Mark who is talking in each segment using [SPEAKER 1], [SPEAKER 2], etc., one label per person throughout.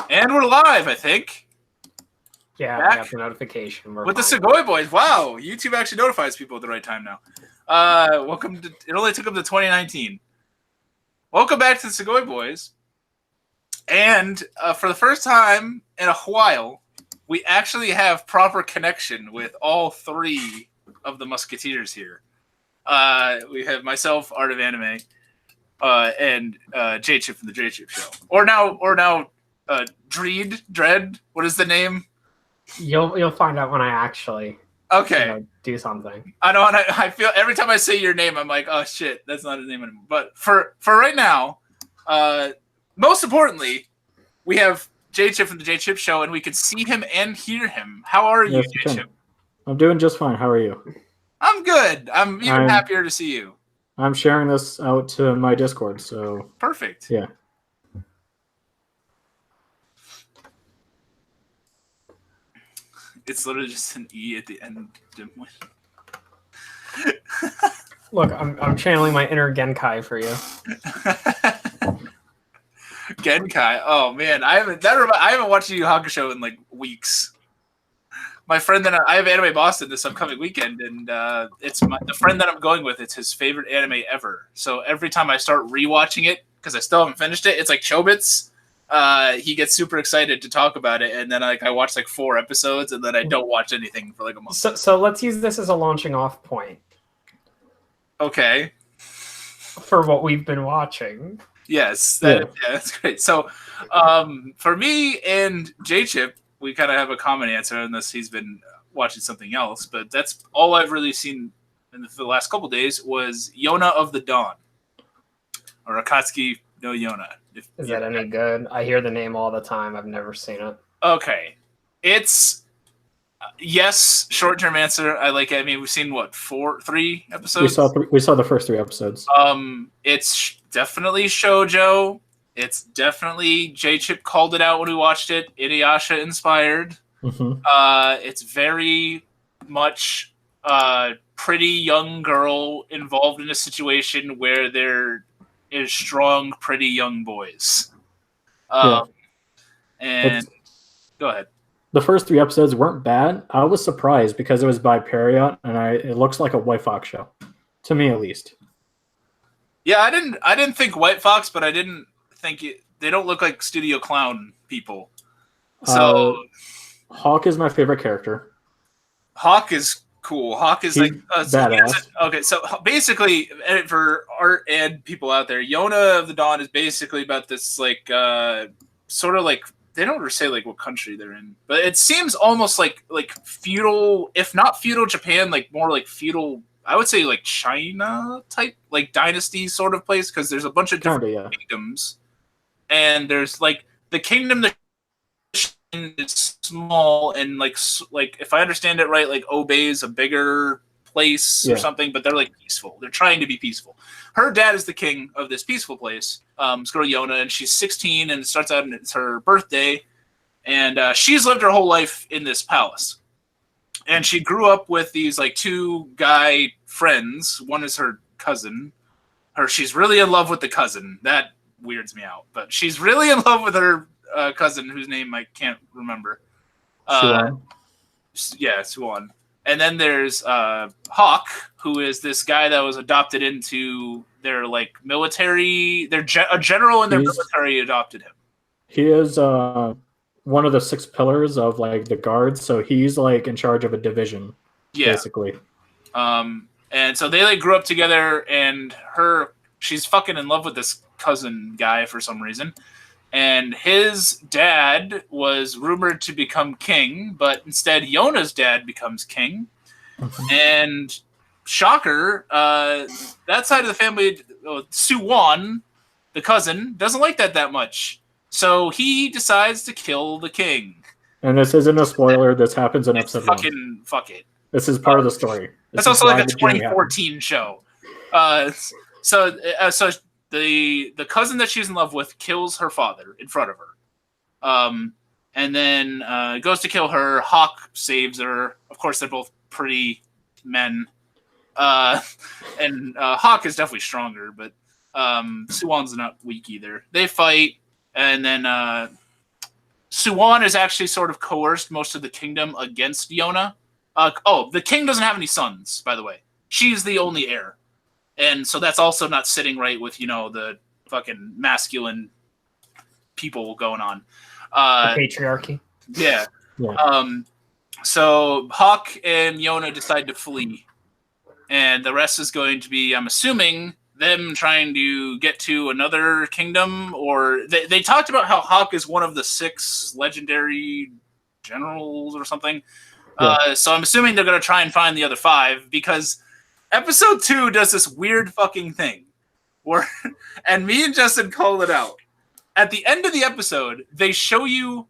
[SPEAKER 1] And we're live, I think.
[SPEAKER 2] Yeah, I got the notification.
[SPEAKER 1] With the Sugoi Boys. Wow, YouTube actually notifies people at the right time now. Welcome to. It only took them to 2019. Welcome back to the Sugoi Boys. And for the first time in a while, we actually have proper connection with all three of the Musketeers here. We have myself, Art of Anime, and J-Chip from the J-Chip Show. Or now, Dread. What is the name?
[SPEAKER 2] You'll find out when I actually do something.
[SPEAKER 1] I know, and I feel every time I say your name, I'm like, oh shit, that's not his name anymore. But for right now, most importantly, we have J-Chip from the J-Chip Show, and we can see him and hear him. How are you, J-Chip?
[SPEAKER 3] I'm doing just fine. How are you?
[SPEAKER 1] I'm good. I'm even happier to see you.
[SPEAKER 3] I'm sharing this out to my Discord, so...
[SPEAKER 1] Perfect.
[SPEAKER 3] Yeah.
[SPEAKER 1] It's literally just an E at the end.
[SPEAKER 2] Look, I'm channeling my inner Genkai for you.
[SPEAKER 1] Genkai. Oh man, I haven't watched Yu Yu Hakusho in like weeks. My friend I have Anime Boston this upcoming weekend, and it's the friend that I'm going with. It's his favorite anime ever. So every time I start rewatching it, because I still haven't finished it, it's like Chobits. He gets super excited to talk about it, and then I watch like 4 episodes, and then I don't watch anything for like a month.
[SPEAKER 2] So let's use this as a launching off point.
[SPEAKER 1] Okay.
[SPEAKER 2] For what we've been watching.
[SPEAKER 1] Yes, that's great. So, for me and J-Chip, we kind of have a common answer, unless he's been watching something else. But that's all I've really seen in the last couple days was Yona of the Dawn, or Akatsuki no Yona.
[SPEAKER 2] Is that any good? I hear the name all the time. I've never seen it.
[SPEAKER 1] Okay, it's yes. Short-term answer. I like it. I mean, we've seen what 3 episodes.
[SPEAKER 3] We saw the first 3 episodes.
[SPEAKER 1] It's definitely shoujo. It's definitely J-Chip called it out when we watched it. Inuyasha inspired.
[SPEAKER 3] Mm-hmm.
[SPEAKER 1] It's very much pretty young girl involved in a situation where there is strong, pretty young boys. And go ahead.
[SPEAKER 3] The first 3 episodes weren't bad. I was surprised because it was by Period, and it looks like a White Fox show, to me at least.
[SPEAKER 1] Yeah, I didn't think White Fox, but I didn't think they don't look like Studio Clown people. So
[SPEAKER 3] Hawk is my favorite character.
[SPEAKER 1] Hawk is cool. Hawk is like
[SPEAKER 3] badass.
[SPEAKER 1] Okay, so basically, for Art and people out there, Yona of the Dawn is basically about this like sort of like they don't ever say like what country they're in, but it seems almost like feudal, if not feudal Japan, like more like feudal. I would say like China type, like dynasty sort of place, because there's a bunch of different kingdoms, and there's like the kingdom that is small and like if I understand it right, like Obey is a bigger place or something, but they're like peaceful. They're trying to be peaceful. Her dad is the king of this peaceful place. It's girl Yona, and she's 16, and it starts out and it's her birthday, and she's lived her whole life in this palace. And she grew up with these like 2 guy friends. One is her cousin. She's really in love with the cousin. That weirds me out. But she's really in love with her cousin, whose name I can't remember.
[SPEAKER 3] Suwon.
[SPEAKER 1] Yeah, Suwon. And then there's Hawk, who is this guy that was adopted into their like military. A general in their military adopted him.
[SPEAKER 3] He is one of the 6 pillars of like the guards, so he's like in charge of a division, basically.
[SPEAKER 1] And so they like grew up together, and she's fucking in love with this cousin guy for some reason. And his dad was rumored to become king, but instead Yona's dad becomes king. Mm-hmm. And shocker, that side of the family, Suwon, the cousin, doesn't like that much. So he decides to kill the king.
[SPEAKER 3] And this isn't a spoiler. This happens in episode 1.
[SPEAKER 1] Fuck it.
[SPEAKER 3] This is part of the story.
[SPEAKER 1] That's also like a 2014 show. So the cousin that she's in love with kills her father in front of her. And then goes to kill her. Hawk saves her. Of course, they're both pretty men. And Hawk is definitely stronger, but Suwon's not weak either. They fight, And then Suwon is actually sort of coerced most of the kingdom against Yona. The king doesn't have any sons, by the way. She's the only heir. And so that's also not sitting right with, the fucking masculine people going on.
[SPEAKER 2] The patriarchy.
[SPEAKER 1] Yeah. So Hawk and Yona decide to flee. And the rest is going to be, I'm assuming, them trying to get to another kingdom. Or they talked about how Hawk is one of the 6 legendary generals or something. Yeah. So I'm assuming they're going to try and find the other 5, because episode 2 does this weird fucking thing. And me and Justin called it out. At the end of the episode, they show you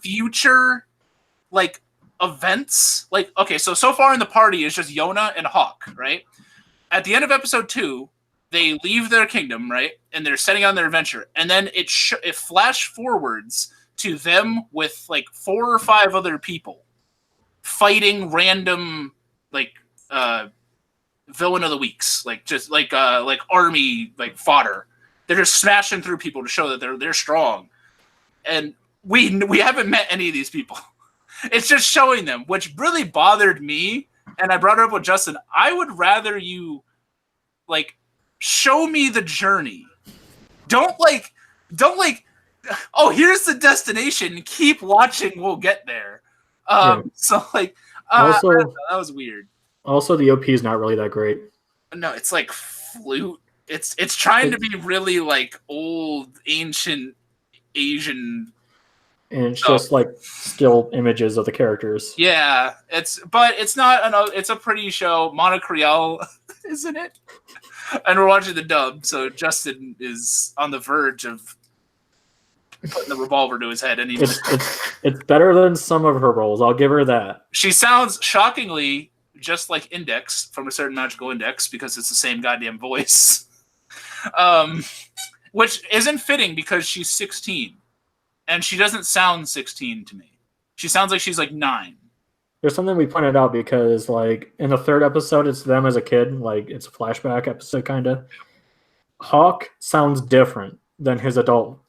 [SPEAKER 1] future, events. So far in the party is just Yona and Hawk, right? At the end of episode 2, they leave their kingdom, right? And they're setting on their adventure. And then it flash forwards to them with 4 or 5 other people fighting random villain of the weeks, army fodder. They're just smashing through people to show that they're strong. And we haven't met any of these people. It's just showing them, which really bothered me. And I brought it up with Justin. I would rather you show me the journey. Don't oh, here's the destination. Keep watching. We'll get there. So also, that was weird.
[SPEAKER 3] Also, the OP is not really that great.
[SPEAKER 1] No, it's flute. It's trying to be really old, ancient Asian.
[SPEAKER 3] And it's just still images of the characters.
[SPEAKER 1] Yeah, it's not. It's a pretty show. Monocriel, isn't it? And we're watching the dub, so Justin is on the verge of putting the revolver to his head, and
[SPEAKER 3] it's better than some of her roles. I'll give her that.
[SPEAKER 1] She sounds shockingly just like Index from A Certain Magical Index, because it's the same goddamn voice. Which isn't fitting because she's 16. And she doesn't sound 16 to me. She sounds like she's 9.
[SPEAKER 3] There's something we pointed out because, in the 3rd episode, it's them as a kid. It's a flashback episode, kind of. Hawk sounds different than his adult,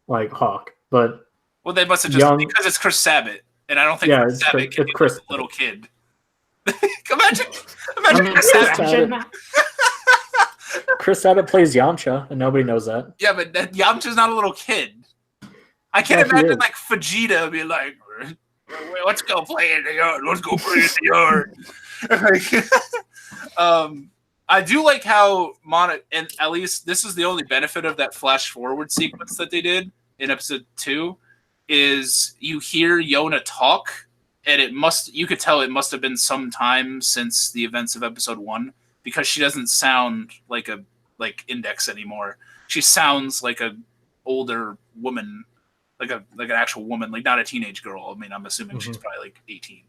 [SPEAKER 3] Hawk. But
[SPEAKER 1] well, they must have just because it's Chris Sabat, and I don't think Chris Sabat can be a little kid. Imagine Chris Sabat.
[SPEAKER 3] Chris Sabat plays Yamcha, and nobody knows that.
[SPEAKER 1] Yeah, but Yamcha's not a little kid. I can't imagine Vegeta be like, let's go play in the yard. Let's go play in the yard. I do like how and at least this is the only benefit of that flash forward sequence that they did in episode 2, is you hear Yona talk, and you could tell it must have been some time since the events of episode 1, because she doesn't sound like Index anymore. She sounds like a older woman. Like an actual woman, not a teenage girl. I mean, I'm assuming she's probably 18.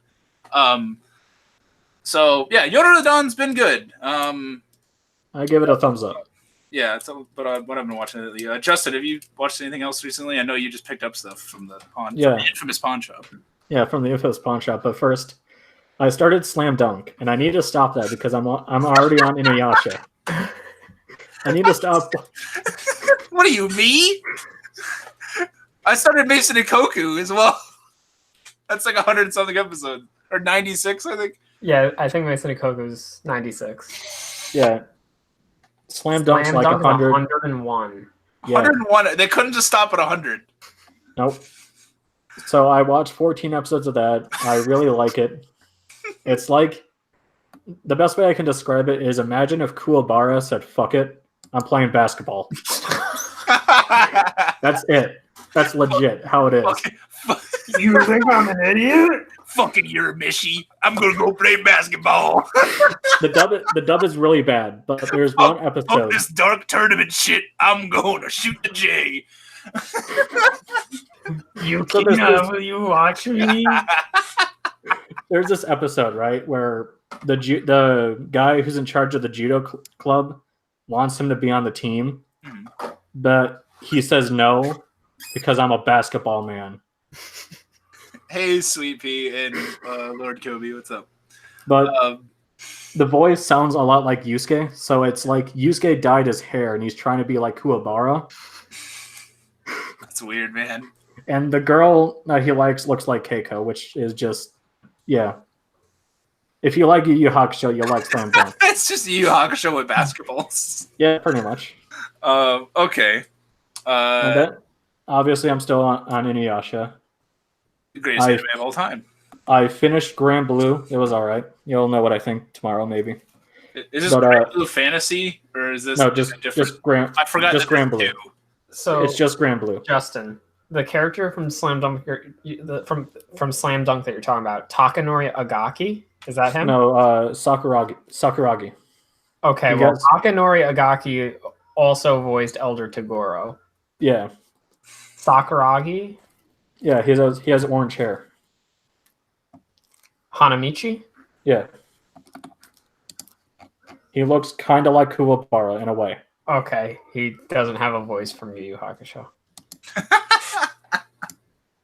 [SPEAKER 1] So yeah, Yona the Dawn's been good.
[SPEAKER 3] I give it a thumbs up.
[SPEAKER 1] Yeah, but what I've been watching lately. Justin, have you watched anything else recently? I know you just picked up stuff from the from the infamous pawn shop.
[SPEAKER 3] Yeah, from the infamous pawn shop. But first, I started Slam Dunk, and I need to stop that because I'm already on Inuyasha. I need to stop.
[SPEAKER 1] What are you, me? I started Mason and Koku as well. That's 100-something episodes. Or 96, I think.
[SPEAKER 2] Yeah, I think Mason and Koku's 96.
[SPEAKER 3] Yeah. Slam Dunk's 100.
[SPEAKER 2] 101.
[SPEAKER 1] Yeah. 101. They couldn't just stop at 100.
[SPEAKER 3] Nope. So I watched 14 episodes of that. I really like it. It's the best way I can describe it is, imagine if Kuwabara said, fuck it, I'm playing basketball. That's it. That's legit how it is.
[SPEAKER 1] Okay. You think I'm an idiot? Fucking Uramishi. I'm gonna go play basketball.
[SPEAKER 3] The dub is really bad, but there's one episode.
[SPEAKER 1] Fuck this dark tournament shit. I'm going to shoot the J.
[SPEAKER 2] Will you watch me?
[SPEAKER 3] There's this episode, right, where the guy who's in charge of the judo club wants him to be on the team, but he says no because I'm a basketball man.
[SPEAKER 1] Hey, Sweet Pea and Lord Kobe, what's up?
[SPEAKER 3] But the voice sounds a lot like Yusuke, so it's like Yusuke dyed his hair and he's trying to be like Kuwabara.
[SPEAKER 1] It's weird, man.
[SPEAKER 3] And the girl that he likes looks like Keiko, which is just, yeah. If you like Yu Yu Hakusho, you like Slam Dunk.
[SPEAKER 1] It's just Yu Yu Hakusho with basketballs.
[SPEAKER 3] Yeah, pretty much.
[SPEAKER 1] Okay.
[SPEAKER 3] And then, obviously, I'm still on Inuyasha.
[SPEAKER 1] The greatest anime of all time.
[SPEAKER 3] I finished Grand Blue. It was all right. You'll know what I think tomorrow, maybe.
[SPEAKER 1] Is this Grand Blue Fantasy, or is this
[SPEAKER 3] no? Just Grand.
[SPEAKER 1] I forgot.
[SPEAKER 3] Just Grand Blue.
[SPEAKER 2] So
[SPEAKER 3] it's just Grand Blue.
[SPEAKER 2] Justin, the character from Slam Dunk, from Slam Dunk that you're talking about, Takanori Agaki, is that him?
[SPEAKER 3] No, Sakuragi.
[SPEAKER 2] Okay, well, Takanori Agaki also voiced Elder Toguro.
[SPEAKER 3] Yeah.
[SPEAKER 2] Sakuragi.
[SPEAKER 3] Yeah, he has orange hair.
[SPEAKER 2] Hanamichi?
[SPEAKER 3] Yeah. He looks kind of like Kuwabara in a way.
[SPEAKER 2] Okay, he doesn't have a voice from Yu Yu Hakusho.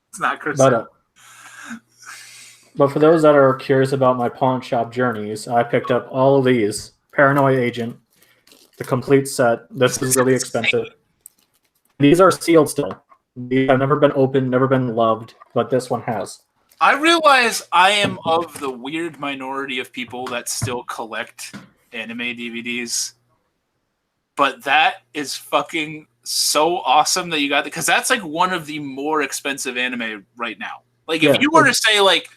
[SPEAKER 1] It's not Chris.
[SPEAKER 3] But for those that are curious about my pawn shop journeys, I picked up all of these. Paranoia Agent, the complete set. This is really expensive. These are sealed still. These have never been opened, never been loved, but this one has.
[SPEAKER 1] I realize I am of the weird minority of people that still collect anime DVDs. But that is fucking so awesome that you got that, because that's like one of the more expensive anime right now. Like if you were to say like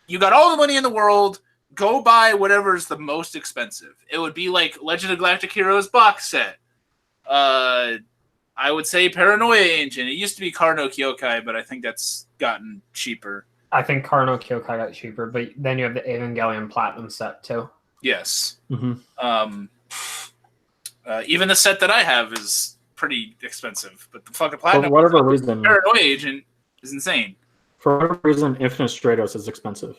[SPEAKER 1] you got all the money in the world, go buy whatever's the most expensive. It would be like Legend of Galactic Heroes box set. I would say Paranoia Agent. It used to be Karno Kyokai, but I think that's gotten cheaper.
[SPEAKER 2] I think Karno Kyokai got cheaper, but then you have the Evangelion Platinum set too.
[SPEAKER 1] Yes.
[SPEAKER 3] Mm-hmm.
[SPEAKER 1] Even the set that I have is pretty expensive, but the fucking Platinum
[SPEAKER 3] for whatever reason,
[SPEAKER 1] Paranoia Agent is insane.
[SPEAKER 3] For whatever reason, Infinite Stratos is expensive.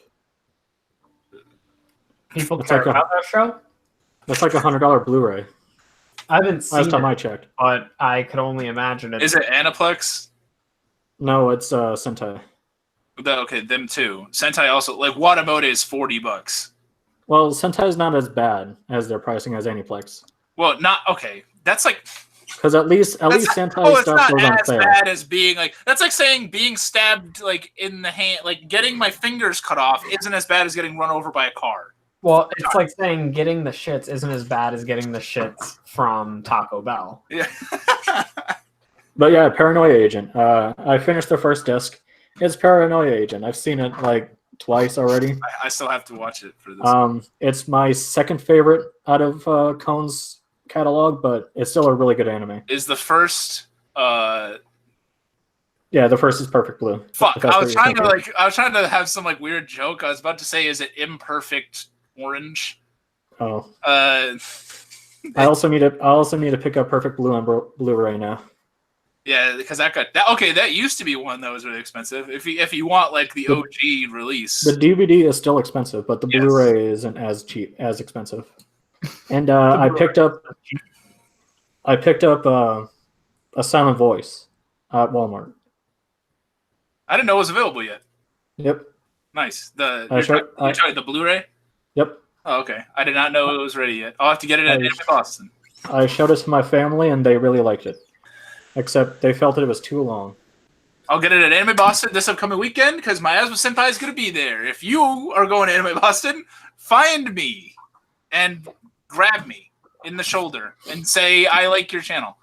[SPEAKER 2] People care about that show?
[SPEAKER 3] That's like $100 Blu-ray.
[SPEAKER 2] I haven't seen
[SPEAKER 3] last time I checked,
[SPEAKER 2] but I could only imagine it.
[SPEAKER 1] Is it Aniplex?
[SPEAKER 3] No, it's Sentai.
[SPEAKER 1] Okay, them too. Sentai also, like Watamote is $40.
[SPEAKER 3] Well, Sentai is not as bad as their pricing as Aniplex.
[SPEAKER 1] Well, not okay. That's like
[SPEAKER 3] because at least Sentai stuff goes on sale.
[SPEAKER 1] It's not as bad as being like that's like saying being stabbed like in the hand, like getting my fingers cut off isn't as bad as getting run over by a car.
[SPEAKER 2] Well, it's like saying getting the shits isn't as bad as getting the shits from Taco Bell.
[SPEAKER 1] Yeah.
[SPEAKER 3] But yeah, Paranoia Agent. I finished the first disc. It's Paranoia Agent. I've seen it like twice already.
[SPEAKER 1] I still have to watch it for this.
[SPEAKER 3] It's my second favorite out of Kone's catalog, but it's still a really good anime.
[SPEAKER 1] Is the first?
[SPEAKER 3] Yeah, the first is Perfect Blue.
[SPEAKER 1] Fuck! I was trying to have some like weird joke. I was about to say, is it Imperfect Orange?
[SPEAKER 3] Oh.
[SPEAKER 1] I
[SPEAKER 3] also need to pick up Perfect Blue on Blu-ray now.
[SPEAKER 1] Yeah, because that used to be one that was really expensive. If you want like the OG release,
[SPEAKER 3] the DVD is still expensive, but the Blu-ray isn't as expensive. And I picked up A Silent Voice at Walmart.
[SPEAKER 1] I didn't know it was available yet.
[SPEAKER 3] Yep.
[SPEAKER 1] Nice. The Blu-ray.
[SPEAKER 3] Yep.
[SPEAKER 1] Oh, okay. I did not know it was ready yet. I'll have to get it at Anime Boston.
[SPEAKER 3] I showed it to my family, and they really liked it. Except they felt that it was too long.
[SPEAKER 1] I'll get it at Anime Boston this upcoming weekend because my Asma Senpai is going to be there. If you are going to Anime Boston, find me and grab me in the shoulder and say, I like your channel.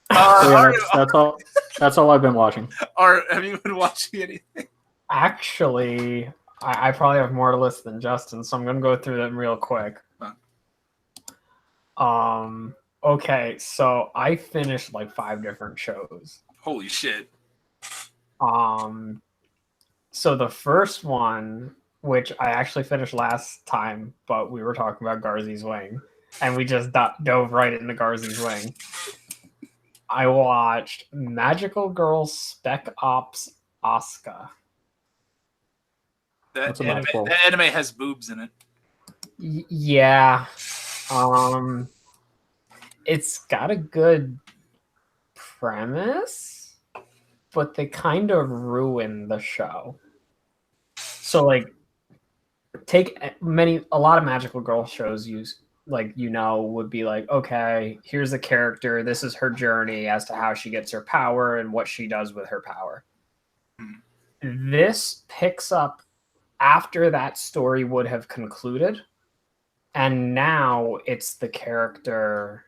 [SPEAKER 3] That's all I've been watching.
[SPEAKER 1] Have you been watching anything?
[SPEAKER 2] Actually, I probably have more to list than Justin, so I'm going to go through them real quick. Huh. Okay, so I finished like 5 different shows.
[SPEAKER 1] Holy shit.
[SPEAKER 2] So the first one, which I actually finished last time, but we were talking about Garzy's Wing, and we just dove right into Garzy's Wing. I watched Magical Girl Spec Ops Asuka.
[SPEAKER 1] That anime has boobs in it.
[SPEAKER 2] Yeah. It's got a good premise, but they kind of ruin the show. So, like, a lot of Magical Girl shows use like, would be like, okay, here's the character. This is her journey as to how she gets her power and what she does with her power. This picks up after that story would have concluded. And now it's the character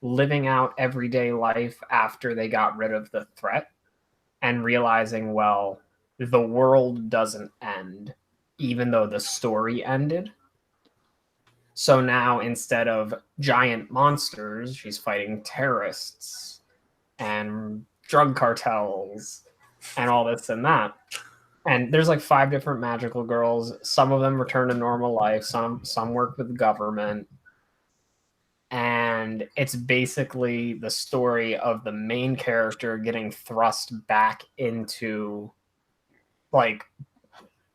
[SPEAKER 2] living out everyday life after they got rid of the threat and realizing, well, the world doesn't end, even though the story ended. So now instead of giant monsters, she's fighting terrorists and drug cartels and all this and that. And there's like 5 different magical girls. Some of them return to normal life. Some work with the government. And it's basically the story of the main character getting thrust back into like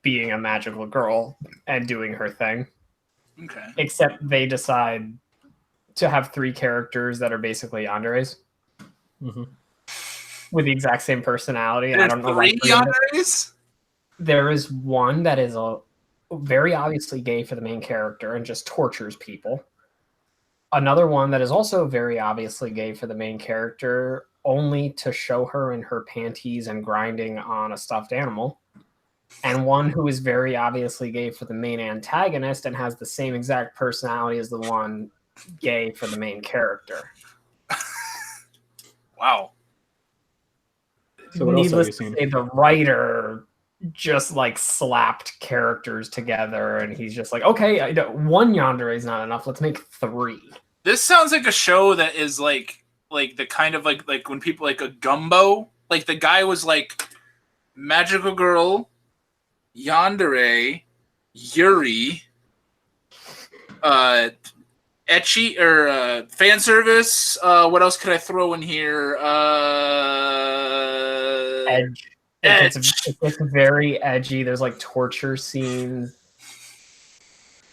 [SPEAKER 2] being a magical girl and doing her thing.
[SPEAKER 1] Okay.
[SPEAKER 2] Except they decide to have 3 characters that are basically yanderes.
[SPEAKER 3] Mm-hmm.
[SPEAKER 2] With the exact same personality.
[SPEAKER 1] There's
[SPEAKER 2] I don't know
[SPEAKER 1] 3 yanderes?
[SPEAKER 2] There is one that is very obviously gay for the main character and just tortures people. Another one that is also very obviously gay for the main character, only to show her in her panties and grinding on a stuffed animal. And one who is very obviously gay for the main antagonist and has the same exact personality as the one gay for the main character.
[SPEAKER 1] Wow.
[SPEAKER 3] So what else have
[SPEAKER 2] Needless
[SPEAKER 3] you
[SPEAKER 2] to
[SPEAKER 3] seen?
[SPEAKER 2] say, the writer just like slapped characters together, and he's just like, okay, one yandere is not enough. Let's make 3.
[SPEAKER 1] This sounds like a show that is like the kind of like when people like a gumbo. Like the guy was like magical girl, yandere, Yuri, ecchi or fan service. What else could I throw in here?
[SPEAKER 2] Edge. It's very edgy. There's like torture scenes.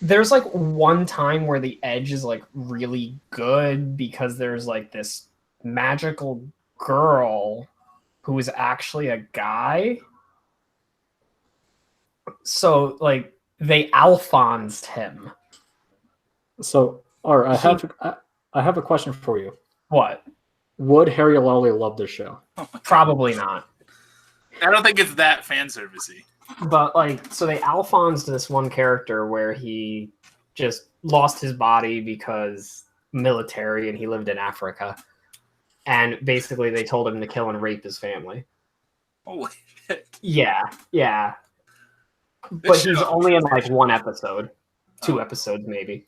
[SPEAKER 2] There's like one time where the edge is like really good because there's like this magical girl who is actually a guy. So like they Alphonsed him.
[SPEAKER 3] So, all right, I have a question for you.
[SPEAKER 2] What?
[SPEAKER 3] Would Harry Lolly love this show?
[SPEAKER 2] Probably not.
[SPEAKER 1] I don't think it's that fan servicey.
[SPEAKER 2] But like, so they Alphonsed this one character where he just lost his body because military and he lived in Africa. And basically they told him to kill and rape his family.
[SPEAKER 1] Holy shit.
[SPEAKER 2] Yeah. But he's only in like 1 episode. 2 episodes maybe.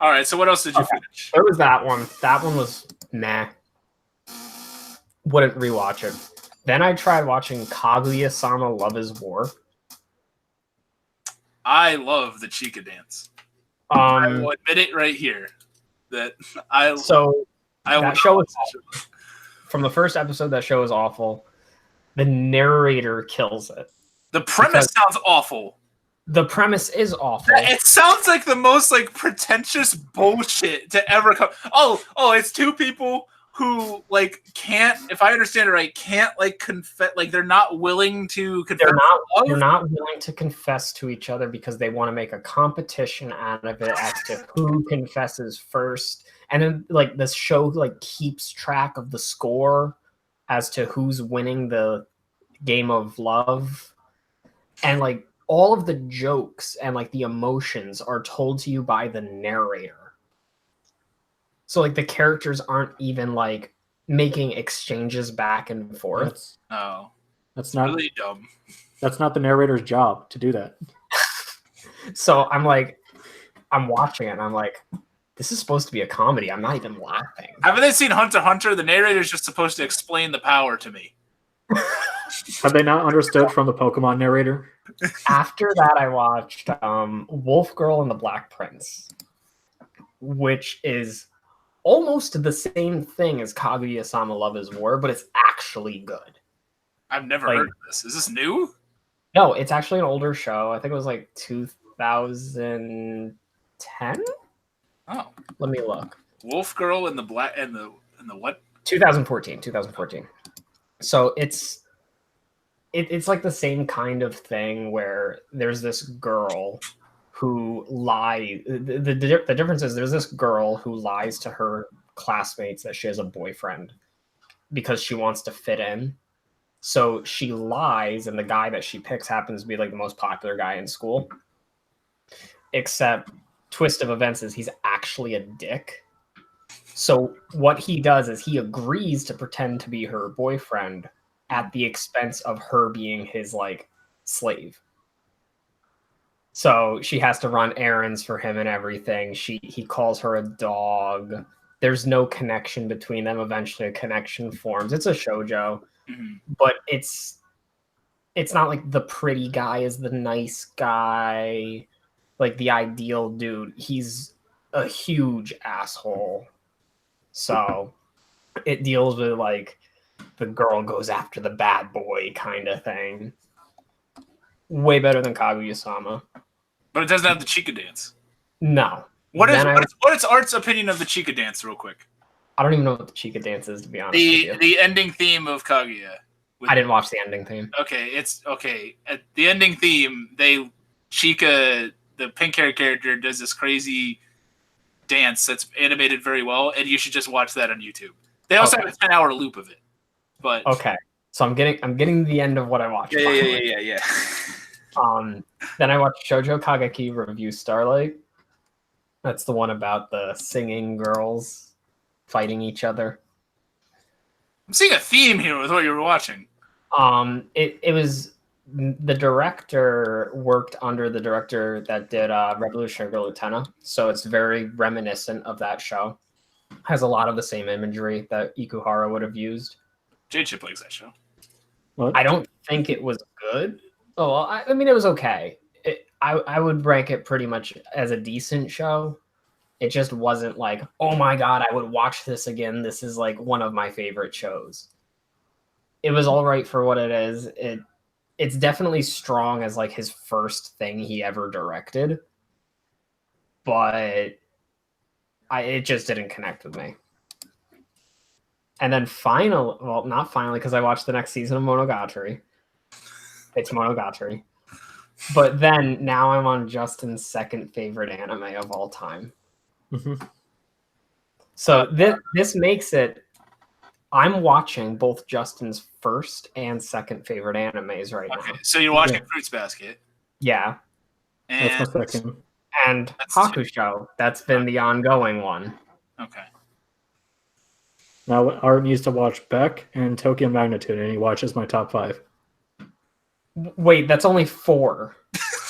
[SPEAKER 1] All right, so what else did you finish?
[SPEAKER 2] There was that one. That one was meh. Wouldn't rewatch it. Then I tried watching Kaguya-sama Love is War.
[SPEAKER 1] I love the Chica dance. I will admit it right here. That that
[SPEAKER 2] show is awful. From the first episode, that show is awful. The narrator kills it.
[SPEAKER 1] The premise sounds awful.
[SPEAKER 2] The premise is awful.
[SPEAKER 1] It sounds like the most like pretentious bullshit to ever come. Oh, it's 2 people who like can't, if I understand it right, can't like confess, like they're not willing to confess.
[SPEAKER 2] They're not willing to confess to each other because they want to make a competition out of it as to who confesses first. And then like this show like keeps track of the score as to who's winning the game of love. And like all of the jokes and like the emotions are told to you by the narrator. So like the characters aren't even like making exchanges back and forth.
[SPEAKER 3] That's not
[SPEAKER 1] really dumb.
[SPEAKER 3] That's not the narrator's job to do that.
[SPEAKER 2] So I'm watching it and I'm like, this is supposed to be a comedy. I'm not even laughing.
[SPEAKER 1] Haven't they seen Hunter x Hunter? The narrator's just supposed to explain the power to me.
[SPEAKER 3] Have they not understood from the Pokemon narrator?
[SPEAKER 2] After that, I watched Wolf Girl and the Black Prince, which is almost the same thing as Kaguya-sama Love is War, but it's actually good.
[SPEAKER 1] I've never heard of this. Is this new?
[SPEAKER 2] No, it's actually an older show. I think it was like 2010.
[SPEAKER 1] Oh,
[SPEAKER 2] let me look.
[SPEAKER 1] Wolf Girl and the Black and the what?
[SPEAKER 2] 2014. So it's like the same kind of thing where there's this girl who lie. The difference is there's this girl who lies to her classmates that she has a boyfriend because she wants to fit in. So she lies, and the guy that she picks happens to be like the most popular guy in school. Except, twist of events is he's actually a dick. So what he does is he agrees to pretend to be her boyfriend at the expense of her being his like slave. So she has to run errands for him and everything. He calls her a dog. There's no connection between them. Eventually a connection forms. It's a shoujo, but it's not like the pretty guy is the nice guy, like the ideal dude. He's a huge asshole. So it deals with like the girl goes after the bad boy kind of thing. Way better than Kaguya-sama.
[SPEAKER 1] But it doesn't have the Chica dance.
[SPEAKER 2] No.
[SPEAKER 1] What is Art's opinion of the Chica dance, real quick?
[SPEAKER 2] I don't even know what the Chica dance is, to be honest with you.
[SPEAKER 1] The ending theme of Kaguya.
[SPEAKER 2] I didn't watch the ending theme.
[SPEAKER 1] Okay, it's okay. At the ending theme, Chica, the pink hair character, does this crazy dance that's animated very well, and you should just watch that on YouTube. They also have a 10-hour loop of it. But
[SPEAKER 2] okay, so I'm getting the end of what I watched.
[SPEAKER 1] Yeah.
[SPEAKER 2] Then I watched Shoujo Kageki Review Starlight. That's the one about the singing girls fighting each other.
[SPEAKER 1] I'm seeing a theme here with what you were watching.
[SPEAKER 2] It was the director worked under the director that did Revolutionary Girl Utena, so it's very reminiscent of that show. Has a lot of the same imagery that Ikuhara would have used.
[SPEAKER 1] Jade Chip likes that show.
[SPEAKER 2] What? I don't think it was good. Oh, well, I mean, it was okay. I would rank it pretty much as a decent show. It just wasn't like, oh my god, I would watch this again. This is like one of my favorite shows. It was all right for what it is. It's definitely strong as like his first thing he ever directed, but it just didn't connect with me. And then not finally, because I watched the next season of Monogatari. It's Monogatari. But then now I'm on Justin's second favorite anime of all time.
[SPEAKER 3] Mm-hmm.
[SPEAKER 2] So this makes it. I'm watching both Justin's first and second favorite animes right now.
[SPEAKER 1] So you're watching Fruits Basket.
[SPEAKER 2] Yeah.
[SPEAKER 1] And
[SPEAKER 3] that's my second.
[SPEAKER 2] And Hakusho. That's been the ongoing one.
[SPEAKER 1] Okay.
[SPEAKER 3] Now Art needs to watch Beck and Tokyo Magnitude, and he watches my top 5.
[SPEAKER 2] Wait, that's only 4.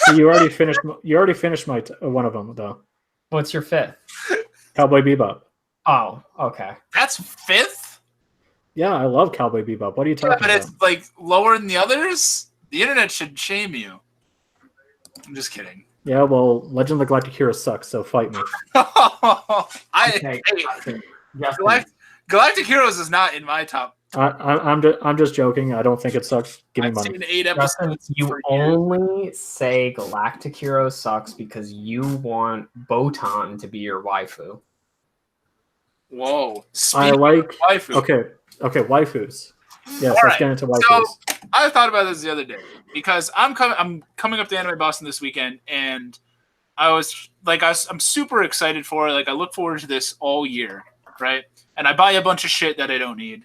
[SPEAKER 3] So you already finished my one of them though.
[SPEAKER 2] What's your 5th?
[SPEAKER 3] Cowboy Bebop.
[SPEAKER 2] Oh, okay.
[SPEAKER 1] That's 5th?
[SPEAKER 3] Yeah, I love Cowboy Bebop. What are you talking about?
[SPEAKER 1] But it's like lower than the others? The internet should shame you. I'm just kidding.
[SPEAKER 3] Yeah, well, Legend of the Galactic Hero sucks, so fight me.
[SPEAKER 1] Galactic Heroes is not in my top.
[SPEAKER 3] I'm just joking. I don't think it sucks. Give me money.
[SPEAKER 1] I've seen 8 episodes.
[SPEAKER 2] You only say Galactic Hero sucks because you want Botan to be your waifu.
[SPEAKER 1] Whoa!
[SPEAKER 3] I like
[SPEAKER 1] waifu.
[SPEAKER 3] Okay, waifus. Yes, let's get into waifus.
[SPEAKER 1] So I thought about this the other day because I'm coming up to Anime Boston this weekend, and I'm super excited for it. Like I look forward to this all year, right? And I buy a bunch of shit that I don't need.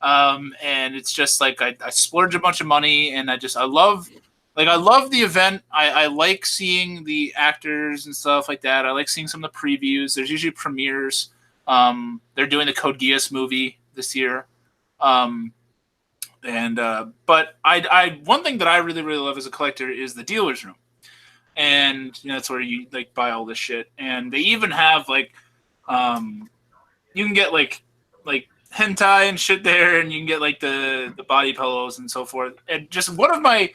[SPEAKER 1] And it's just like I splurge a bunch of money, and I love the event. I like seeing the actors and stuff like that. I like seeing some of the previews. There's usually premieres. They're doing the Code Geass movie this year. But I one thing that I really, really love as a collector is the dealer's room. And that's where you like buy all this shit. And they even have like you can get like hentai and shit there, and you can get like the body pillows and so forth. And just one of my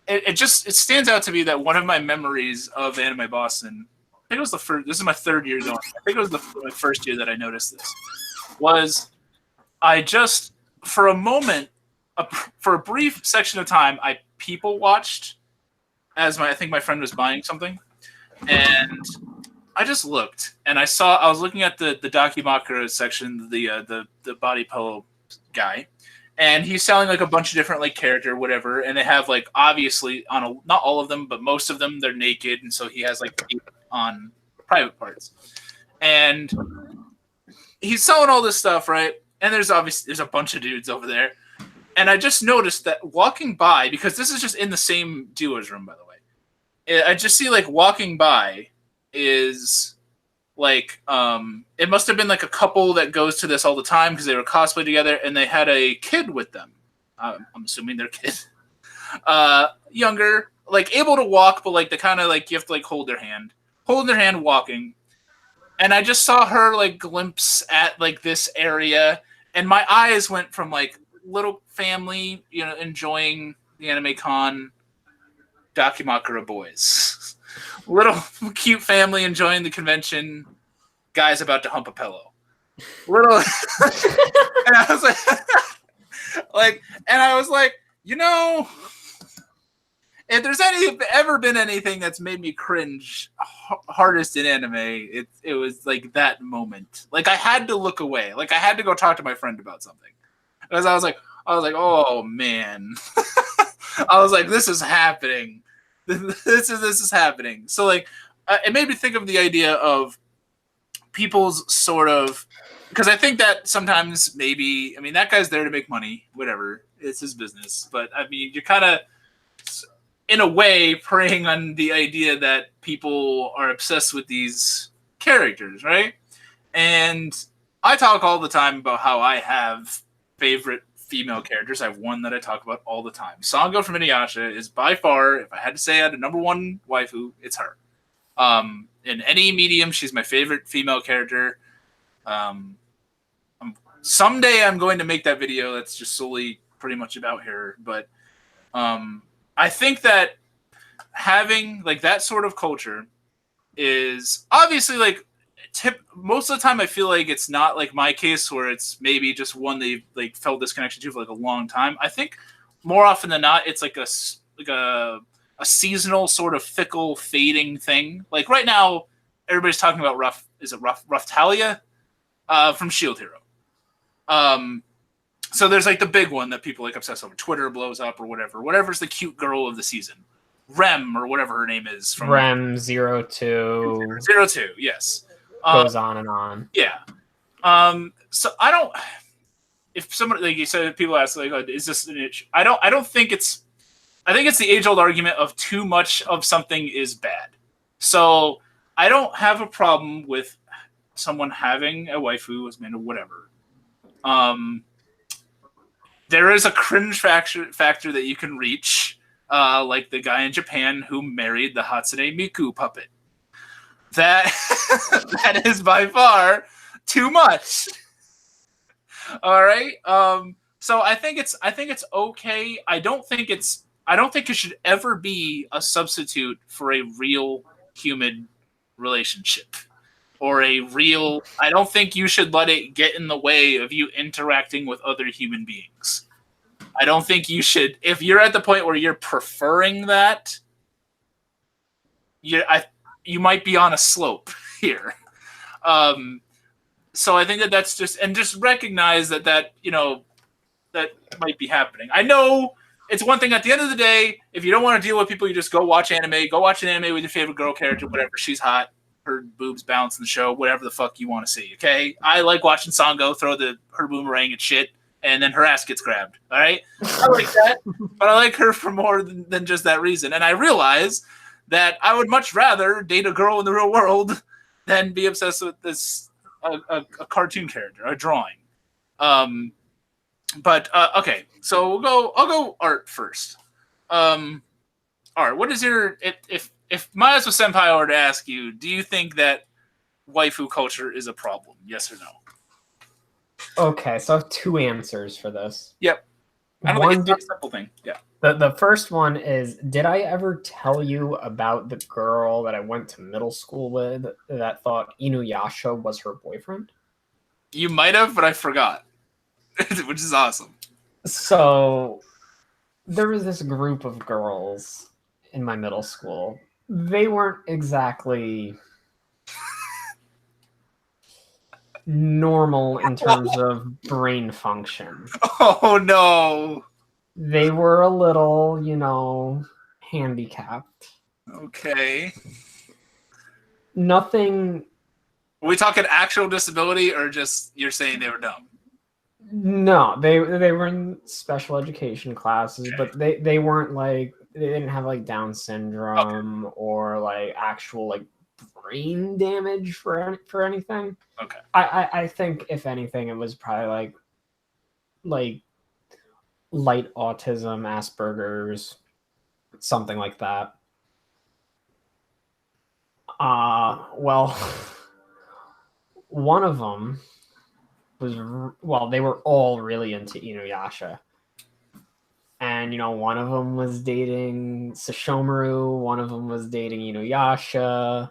[SPEAKER 1] it stands out to me that one of my memories of Anime Boston, I think it was the first. This is my 3rd year going. I think it was my first year that I noticed this. Was I just for a moment, for a brief section of time, I people watched as I think my friend was buying something, and I just looked and I was looking at the Dakimakura section, the body pillow guy, and he's selling like a bunch of different like character whatever, and they have like obviously not all of them, but most of them they're naked, and so he has like on private parts, and he's selling all this stuff, right? And there's a bunch of dudes over there, and I just noticed that walking by, because this is just in the same duo's room, by the way, I just see like walking by is like it must have been like a couple that goes to this all the time because they were cosplay together and they had a kid with them. I'm assuming they're kid, younger, like able to walk, but like the kind of like you have to like holding their hand walking. And I just saw her like glimpse at like this area, and my eyes went from like little family, enjoying the anime con, Dakimakura Boyz. Little cute family enjoying the convention, guys about to hump a pillow. Little, and I was like, if there's ever been anything that's made me cringe hardest in anime, it was like that moment. Like I had to look away. Like I had to go talk to my friend about something, because I was like, oh man, I was like, this is happening. This is happening. So like, it made me think of the idea of people's sort of, because I think that sometimes maybe, that guy's there to make money, whatever, it's his business. But you're kind of, in a way, preying on the idea that people are obsessed with these characters, right? And I talk all the time about how I have favorite female characters. I have one that I talk about all the time. Sango from Inuyasha is by far, if I had to say I had a number one waifu, it's her. In any medium, she's my favorite female character. Someday I'm going to make that video that's just solely pretty much about her. But I think that having like that sort of culture is obviously like most of the time I feel like it's not like my case where it's maybe just one they've like felt this connection to for like a long time. I think more often than not it's like a seasonal sort of fickle fading thing. Like right now everybody's talking about Rough Talia from Shield Hero. So there's like the big one that people like obsess over. Twitter blows up or whatever's the cute girl of the season. Rem or whatever her name is from
[SPEAKER 2] Rem 02.
[SPEAKER 1] 02, yes.
[SPEAKER 2] Goes on and on.
[SPEAKER 1] Yeah. So I don't. If somebody like you said, people ask like, "Is this an itch?" I don't think it's. I think it's the age-old argument of too much of something is bad. So I don't have a problem with someone having a waifu as man or whatever. There is a cringe factor that you can reach, like the guy in Japan who married the Hatsune Miku puppet. That is by far too much. All right. So I think it's okay. I don't think it should ever be a substitute for a real human relationship or I don't think you should let it get in the way of you interacting with other human beings. I don't think you should, if you're at the point where you're preferring that, you might be on a slope here. So I think that's just recognize that that might be happening. I know it's one thing at the end of the day, if you don't want to deal with people, you just go watch anime. Go watch an anime with your favorite girl character, whatever. She's hot. Her boobs bounce in the show, whatever the fuck you want to see, okay? I like watching Sango throw her boomerang at shit, and then her ass gets grabbed, all right? I like that, but I like her for more than just that reason. And I realize that I would much rather date a girl in the real world than be obsessed with this a cartoon character, a drawing. But okay, so I'll go art first. Art, what is your if Mayas with Senpai were to ask you, do you think that waifu culture is a problem? Yes or no?
[SPEAKER 2] Okay, so I have two answers for this.
[SPEAKER 1] Yep. I don't think it's not a simple thing. Yeah.
[SPEAKER 2] The first one is, did I ever tell you about the girl that I went to middle school with that thought Inuyasha was her boyfriend?
[SPEAKER 1] You might have, but I forgot. Which is awesome.
[SPEAKER 2] So there was this group of girls in my middle school. They weren't exactly normal in terms of brain function.
[SPEAKER 1] Oh no.
[SPEAKER 2] They were a little, handicapped.
[SPEAKER 1] Okay.
[SPEAKER 2] Nothing.
[SPEAKER 1] Are we talking actual disability or just you're saying they were dumb?
[SPEAKER 2] No, they were in special education classes,
[SPEAKER 1] Okay.
[SPEAKER 2] but they weren't like they didn't have like Down syndrome or like actual like brain damage for anything.
[SPEAKER 1] Okay.
[SPEAKER 2] I think if anything, it was probably like light autism, Asperger's, something like that. Well, one of them was they were all really into Inuyasha. And one of them was dating Sesshomaru, one of them was dating Inuyasha.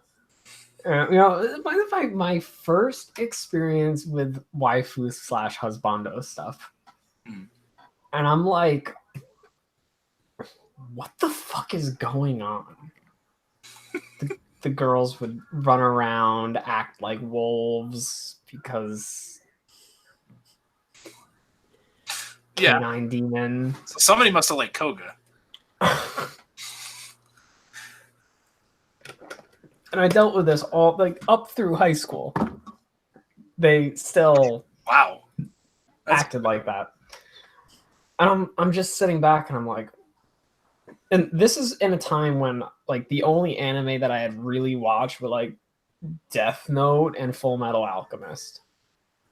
[SPEAKER 2] My first experience with waifu / husbando stuff.
[SPEAKER 1] Mm.
[SPEAKER 2] And I'm like, what the fuck is going on? The girls would run around, act like wolves because canine demon.
[SPEAKER 1] So somebody must have liked Koga.
[SPEAKER 2] And I dealt with this all like up through high school. They still acted like that. And I'm just sitting back and I'm like, and this is in a time when like the only anime that I had really watched were like Death Note and Full Metal Alchemist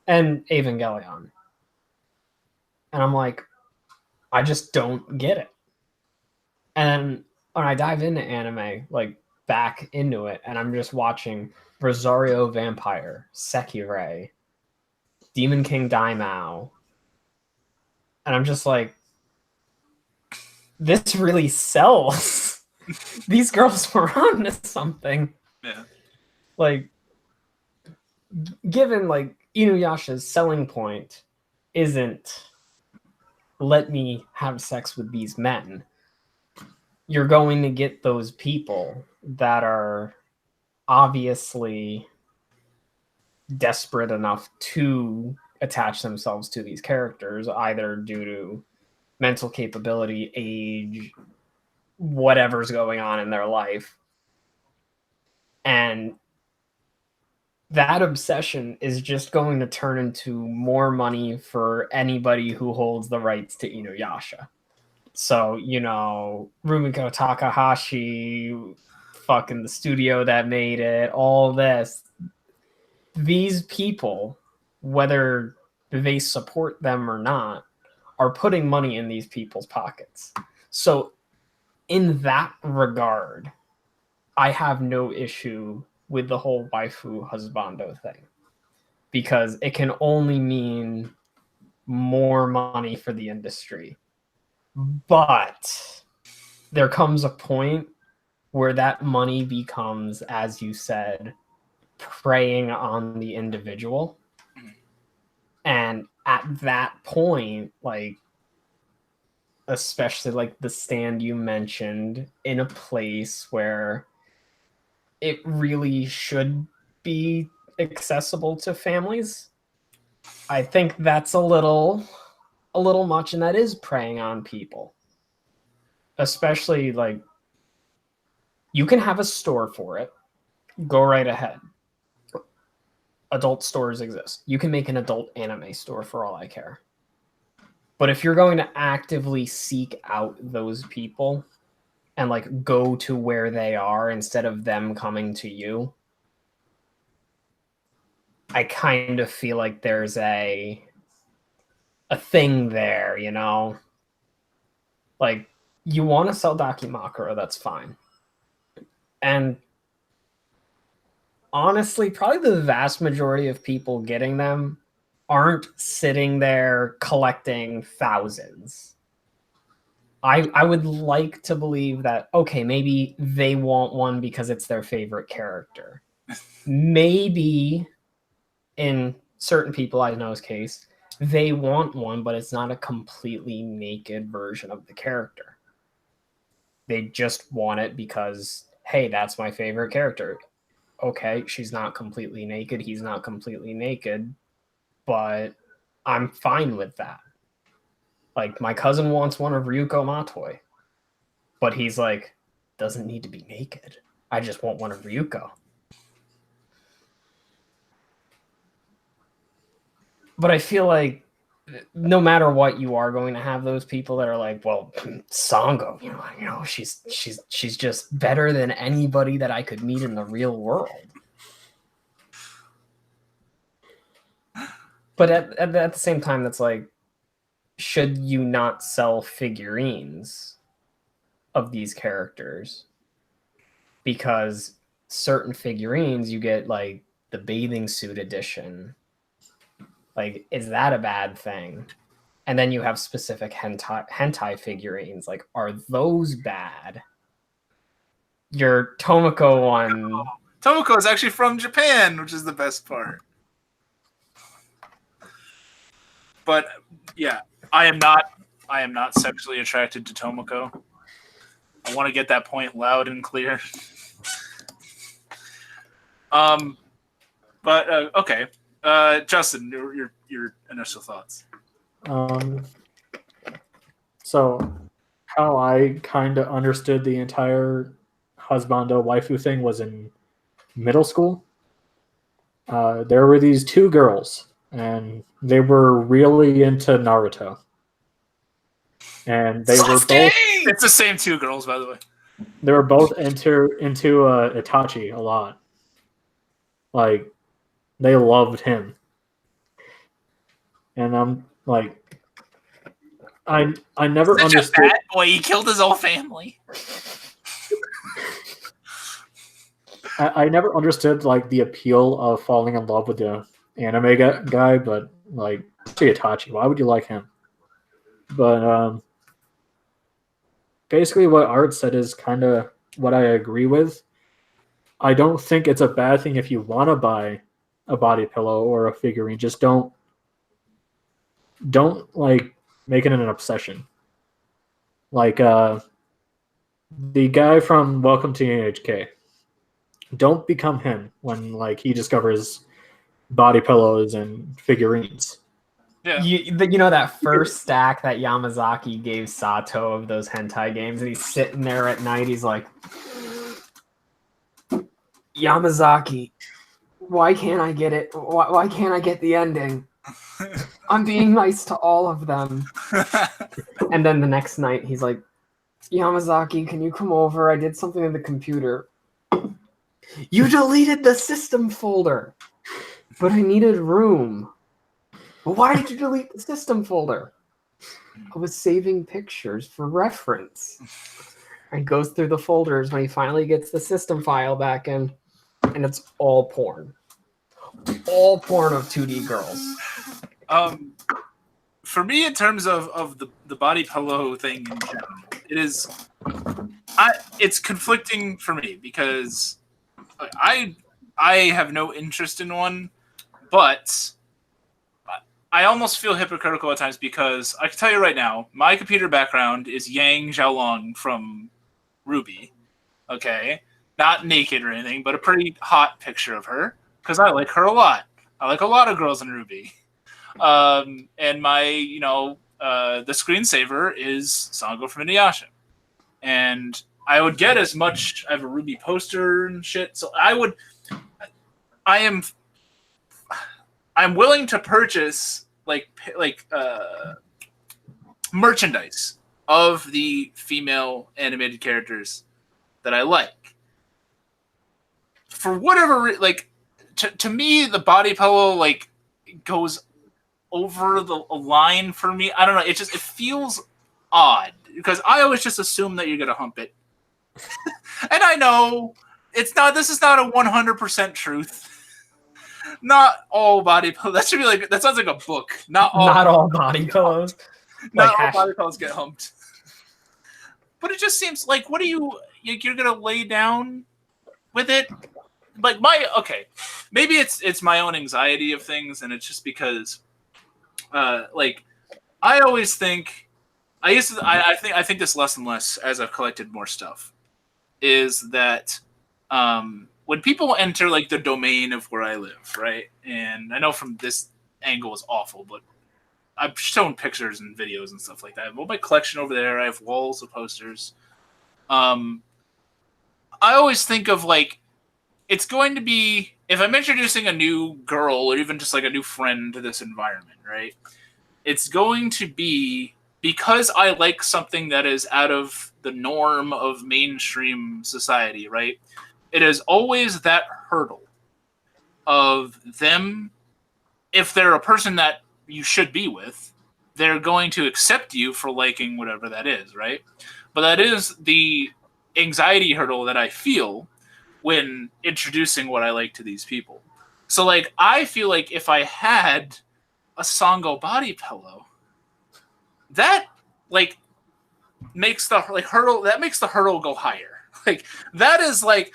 [SPEAKER 2] and Evangelion. And I'm like, I just don't get it. And when I dive into anime, like back into it, and I'm just watching Rosario Vampire, Sekirei, Demon King Daimao, and I'm just like, this really sells. These girls were on to something.
[SPEAKER 1] Yeah.
[SPEAKER 2] Like, given like Inuyasha's selling point isn't let me have sex with these men, you're going to get those people that are obviously desperate enough to attach themselves to these characters, either due to mental capability, age, whatever's going on in their life. And that obsession is just going to turn into more money for anybody who holds the rights to Inuyasha. So, Rumiko Takahashi, fucking the studio that made it, all this. These people, whether they support them or not, are putting money in these people's pockets. So, in that regard, I have no issue with the whole waifu husbando thing, because it can only mean more money for the industry. But there comes a point where that money becomes, as you said, preying on the individual. And at that point, like, especially like the stand you mentioned, in a place where it really should be accessible to families, I think that's a little much, and that is preying on people. Especially like, you can have a store for it, go right ahead. Adult stores exist. You can make an adult anime store for all I care. But if you're going to actively seek out those people and like go to where they are instead of them coming to you, I kind of feel like there's a thing there, Like, you want to sell Dakimakura, that's fine. And honestly, probably the vast majority of people getting them aren't sitting there collecting thousands. I would like to believe that, okay, maybe they want one because it's their favorite character. Maybe in certain people I know's case, they want one, but it's not a completely naked version of the character. They just want it because, hey, that's my favorite character. okay, she's not completely naked, he's not completely naked, but I'm fine with that. Like, my cousin wants one of Ryuko Matoi, but he's like, doesn't need to be naked. I just want one of Ryuko. But I feel like no matter what, you are going to have those people that are like, well, Sango, she's just better than anybody that I could meet in the real world. But at the same time, that's like, should you not sell figurines of these characters? Because certain figurines, you get like the bathing suit edition. Like, is that a bad thing? And then you have specific hentai figurines. Like, are those bad? Your Tomoko one.
[SPEAKER 1] Tomoko is actually from Japan, which is the best part. But yeah, I am not sexually attracted to Tomoko. I want to get that point loud and clear. But okay. Justin, your initial thoughts.
[SPEAKER 3] So how I kind of understood the entire husbando waifu thing was in middle school. There were these two girls, and they were really into Naruto. And they were both.
[SPEAKER 1] It's the same two girls, by the way.
[SPEAKER 3] They were both into Itachi a lot. Like, they loved him. And I'm like, I never
[SPEAKER 1] Such
[SPEAKER 3] understood.
[SPEAKER 1] a bad boy. He killed his whole family.
[SPEAKER 3] I never understood like the appeal of falling in love with the anime guy, but like Itachi, why would you like him? But basically, what Art said is kind of what I agree with. I don't think it's a bad thing if you want to buy a body pillow or a figurine. Just don't like make it an obsession. Like the guy from Welcome to NHK. Don't become him when like he discovers body pillows and figurines.
[SPEAKER 1] Yeah.
[SPEAKER 2] You know that first stack that Yamazaki gave Sato of those hentai games, and he's sitting there at night, he's like, Yamazaki, why can't I get it? Why can't I get the ending? I'm being nice to all of them. And then the next night, he's like, Yamazaki, can you come over? I did something in the computer. You deleted the system folder. But I needed room. Well, why did you delete the system folder? I was saving pictures for reference. And goes through the folders when he finally gets the system file back in, and it's all porn. All porn of 2D girls.
[SPEAKER 1] For me, in terms of the body pillow thing in general, it's conflicting for me because I have no interest in one, but I almost feel hypocritical at times because I can tell you right now, my computer background is Yang Xiaolong from Ruby. Okay? Not naked or anything, but a pretty hot picture of her because I like her a lot. I like a lot of girls in Ruby. And my, the screensaver is Sango from Inuyasha. And I would get as much. I have a Ruby poster and shit. So I'm willing to purchase merchandise of the female animated characters that I like. For whatever, to me, the body pillow goes over the line for me. I don't know. It feels odd because I always just assume that you're gonna hump it. And I know it's not. This is not a 100% truth. Not all body pillows. That should be that sounds like a book. Not all
[SPEAKER 2] body pillows.
[SPEAKER 1] Not all body pillows get humped. But it just seems like, what are you're gonna lay down with it? Maybe it's my own anxiety of things, and it's just because, I always think. I think this less and less as I've collected more stuff is that when people enter like the domain of where I live, right? And I know from this angle is awful, but I've shown pictures and videos and stuff like that. I have all my collection over there. I have walls of posters. I always think of like, it's going to be, if I'm introducing a new girl or even just like a new friend to this environment, right? It's going to be because I like something that is out of the norm of mainstream society, right? It is always that hurdle of them, if they're a person that you should be with, they're going to accept you for liking whatever that is, right? But that is the anxiety hurdle that I feel when introducing what I like to these people. So, like, I feel like if I had a Sango body pillow, that, like, makes the, like, hurdle, that makes the hurdle go higher. Like, that is, like,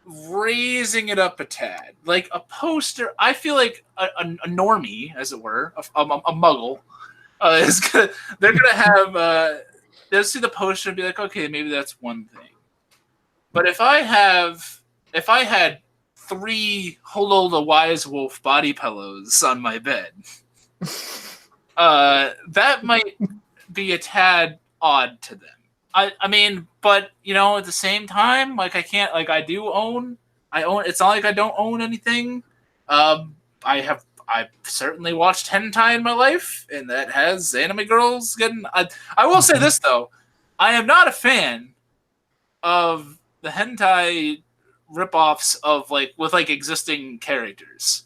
[SPEAKER 1] raising it up a tad. Like, a poster, I feel like a normie, as it were, a muggle, is gonna, they're gonna have, they'll see the poster and be like, okay, maybe that's one thing. But if I had 3 Holo the Wise Wolf body pillows on my bed, that might be a tad odd to them. I mean, but you know, at the same time, like I can't, like I own. It's not like I don't own anything. I've certainly watched hentai in my life, and that has anime girls getting. I will say this though, I am not a fan of the hentai ripoffs of like with like existing characters.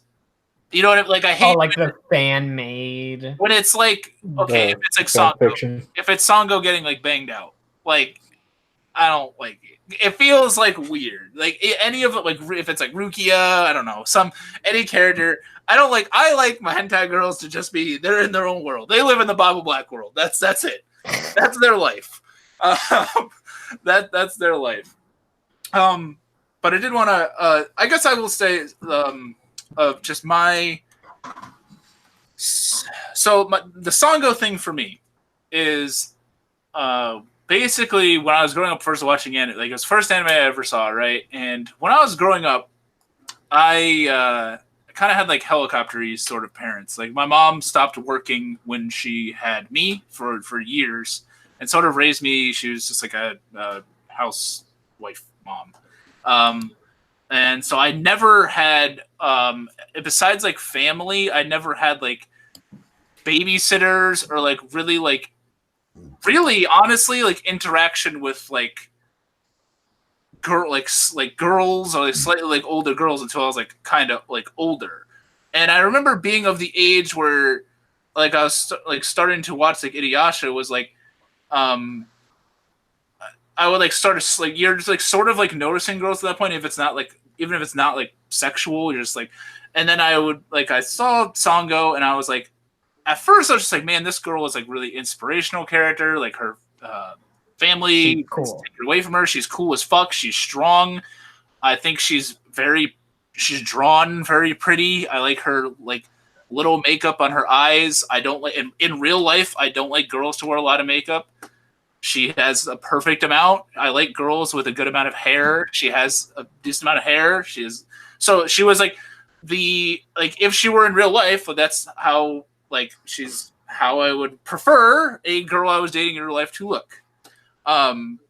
[SPEAKER 1] You know what I mean? Like I hate
[SPEAKER 2] like the fan made
[SPEAKER 1] when it's like, okay, if it's like Sango, if it's Sango getting like banged out, like I don't like it. It feels like weird. Like any of it, like if it's like Rukia, I don't know, any character. I don't like. I like my hentai girls to just be. They're in their own world. They live in the Bible Black world. That's it. That's their life. That's their life. But I did want to. I guess I will say of just my. So the Sango thing for me is basically when I was growing up, first watching anime, like it was the first anime I ever saw, right? And when I was growing up, I kind of had like helicopter-y sort of parents. Like my mom stopped working when she had me for years and sort of raised me. She was just like a housewife mom. And so I never had, besides like family, I never had like babysitters or like really honestly like interaction with like girls or like slightly like older girls until I was like kind of like older. And I remember being of the age where like I was like starting to watch like Inuyasha was like, I would like start to like you're just like sort of like noticing girls at that point if it's not like even if it's not like sexual you're just like, and then I would like I saw Sango and I was like at first I was just like, man, this girl is like really inspirational character, like her family
[SPEAKER 2] cool.
[SPEAKER 1] Take it away from her, she's cool as fuck, she's strong, I think she's drawn very pretty, I like her like little makeup on her eyes. I don't like in real life I don't like girls to wear a lot of makeup. She has a perfect amount. I like girls with a good amount of hair. She has a decent amount of hair. So she was like if she were in real life, that's how like she's how I would prefer a girl I was dating in real life to look. And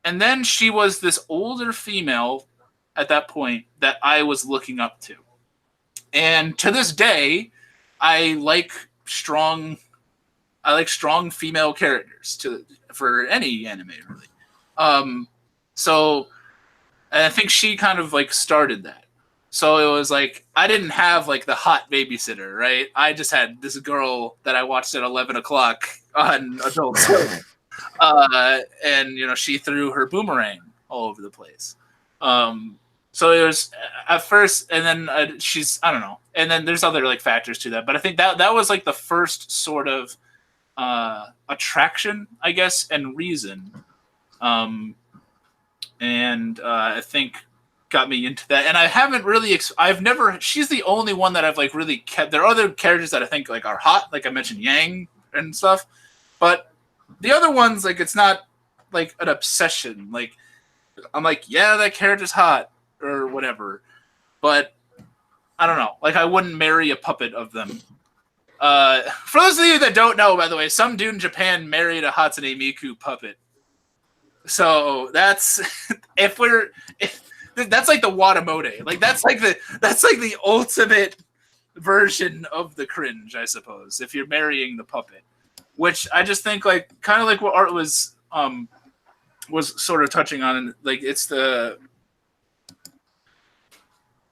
[SPEAKER 1] then she was this older female at that point that I was looking up to. And to this day, I like strong female characters for any anime really. So and I think she kind of like started that. So it was like I didn't have like the hot babysitter, right? I just had this girl that I watched at 11 o'clock on Adult Swim. And you know, she threw her boomerang all over the place. So it was at first, and then she's I don't know, and then there's other like factors to that, but I think that was like the first sort of attraction, I guess, and reason, and I think got me into that. And I haven't really, she's the only one that I've like really kept. There are other characters that I think like are hot, like I mentioned Yang and stuff, but the other ones, like it's not like an obsession. Like I'm like, yeah, that character's hot, or whatever. But I don't know. Like, I wouldn't marry a puppet of them. For those of you that don't know, by the way, some dude in Japan married a Hatsune Miku puppet. So that's if that's like the Watamote. Like that's like the ultimate version of the cringe, I suppose, if you're marrying the puppet. Which I just think like kind of like what Art was sort of touching on, like it's the